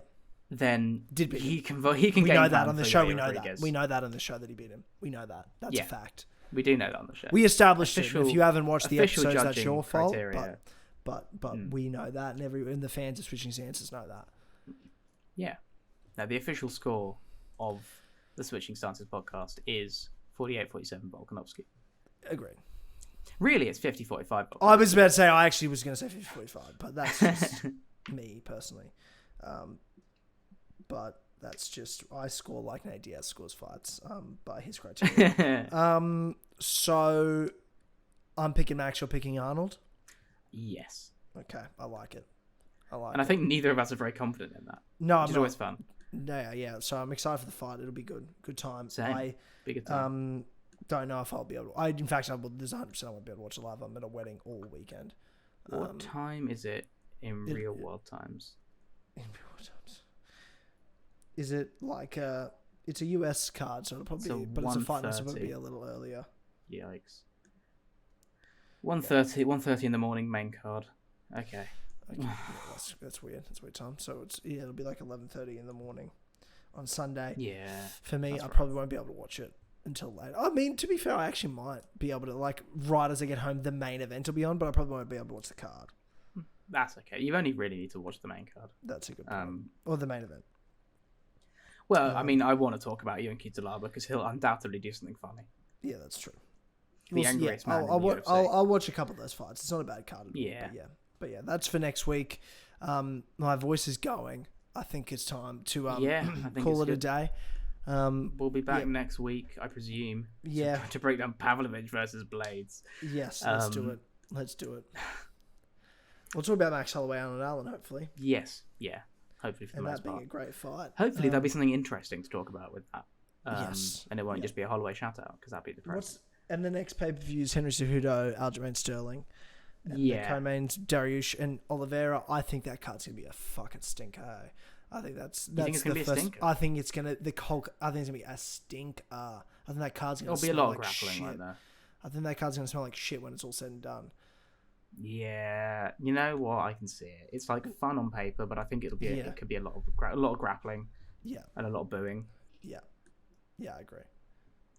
Then he can we game know that plan on the for show. Yair We know Rodriguez. that. We know that on the show that he beat him. We know that. That's a fact. We do know that on the show. We established it. If you haven't watched the episodes, that's judging your fault. criteria. But we know that, and the fans of Switching Stances know that. Yeah. Now the official score of the Switching Stances podcast is 48-47 Volkanovski. Agreed. Really, it's 50-45 Volkanovski. I was about to say, I actually was going to say 50-45, but that's just me personally. But that's just, I score like Nate Diaz scores fights by his criteria. So I'm picking Max, you're picking Arnold? Yes. Okay, I like it. I think neither of us are very confident in that. No, which is always fun. Yeah. So I'm excited for the fight. It'll be good. Good time. Same. Be good time. Don't know if I'll be able to. There's 100% I won't be able to watch it live. I'm at a wedding all weekend. What time is it in real world times? In real world times. Is it like it's a US card, so it'll probably but it's a fight, so it'll be a little earlier. Yikes. 1:30 in the morning, main card. Okay. Yeah, that's weird. That's a weird time. So it'll be like 11:30 in the morning on Sunday. Yeah. For me, I probably won't be able to watch it until later. I mean, to be fair, I actually might be able to, like, right as I get home, the main event will be on, but I probably won't be able to watch the card. That's okay. You only really need to watch the main card. That's a good point. Or the main event. Well, I mean, I want to talk about you and Kitolaba because he'll undoubtedly do something funny. Yeah, that's true. The angriest man in the UFC. I'll watch a couple of those fights. It's not a bad card. Yeah. But yeah, that's for next week. My voice is going. I think it's time to call it a day. We'll be back next week, I presume. Yeah. To break down Pavlovich versus Blades. Yes, let's do it. We'll talk about Max Holloway and Arnold Allen, hopefully. Yes, yeah. Hopefully for the most part. And that being a great fight. Hopefully there'll be something interesting to talk about with that. Yes. And it won't just be a Holloway shout-out, because that'd be depressing. And the next pay-per-view is Henry Cejudo, Aljamain Sterling. And the co-mains, Dariush and Oliveira. I think that card's going to be a fucking stinker. I think that's You think it's gonna be a stinker? I think it's gonna be a stinker. I think that card's gonna. There'll be a smell lot of like grappling shit. right there. I think that card's gonna smell like shit when it's all said and done. Yeah, you know what? I can see it. It's like fun on paper, but I think it'll be it could be a lot of grappling. Yeah, and a lot of booing. Yeah, I agree.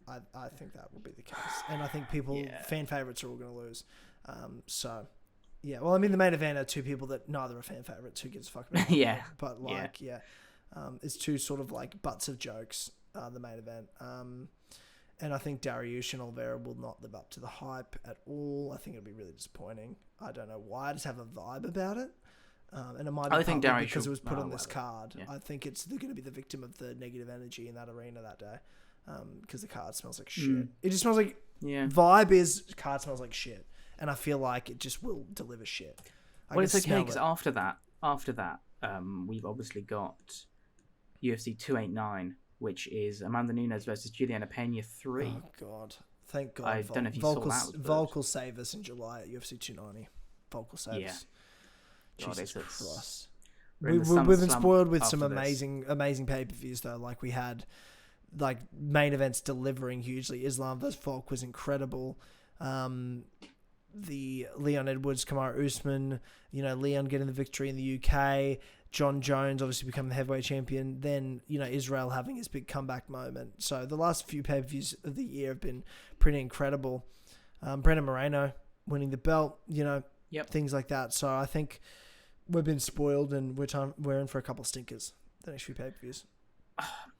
I think that will be the case, and I think fan favorites are all going to lose. So, yeah. Well, I mean, the main event are two people that neither are fan favorites. Who gives a fuck about? Yeah, but it's two sort of like butts of jokes. The main event. And I think Dariush and Oliveira will not live up to the hype at all. I think it'll be really disappointing. I don't know why. I just have a vibe about it. And it might be because it was put on this card. Yeah. I think they're going to be the victim of the negative energy in that arena that day. Because the card smells like shit. It just smells like... Yeah. Vibe is card smells like shit. And I feel like it just will deliver shit. It's okay because after that, we've obviously got UFC 289, which is Amanda Nunes versus Juliana Pena 3. Oh, God. Thank God. I don't know if you saw that. Volk will save us in July at UFC 290. Volk will save us. God, Jesus Christ. We've been spoiled with some amazing pay-per-views, though. Like, we had... like main events delivering hugely. Islam vs Volk was incredible. The Leon Edwards, Kamaru Usman, Leon getting the victory in the UK. John Jones obviously becoming the heavyweight champion. Then, Israel having his big comeback moment. So the last few pay-per-views of the year have been pretty incredible. Brandon Moreno winning the belt, things like that. So I think we've been spoiled and we're in for a couple of stinkers the next few pay-per-views.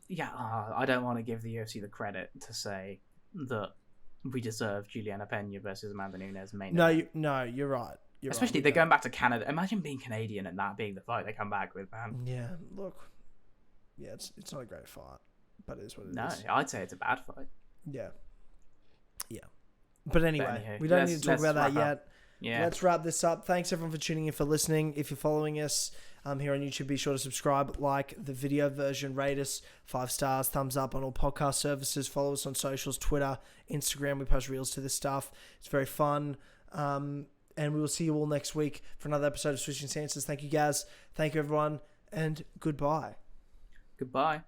Yeah, I don't want to give the UFC the credit to say that we deserve Juliana Pena versus Amanda Nunes main event. No, you're right. Especially they're going back to Canada. Imagine being Canadian and that being the fight they come back with, man. Yeah, look. Yeah, it's not a great fight, but it is what it is. No, I'd say it's a bad fight. Yeah. But anyway, we don't need to talk about that yet. Yeah. Let's wrap this up. Thanks everyone for tuning in, for listening. If you're following us here on YouTube, be sure to subscribe, like the video version, rate us 5 stars, thumbs up on all podcast services. Follow us on socials, Twitter, Instagram. We post reels to this stuff. It's very fun. And we will see you all next week for another episode of Switching Stances. Thank you, Gaz. Thank you, everyone. And goodbye. Goodbye.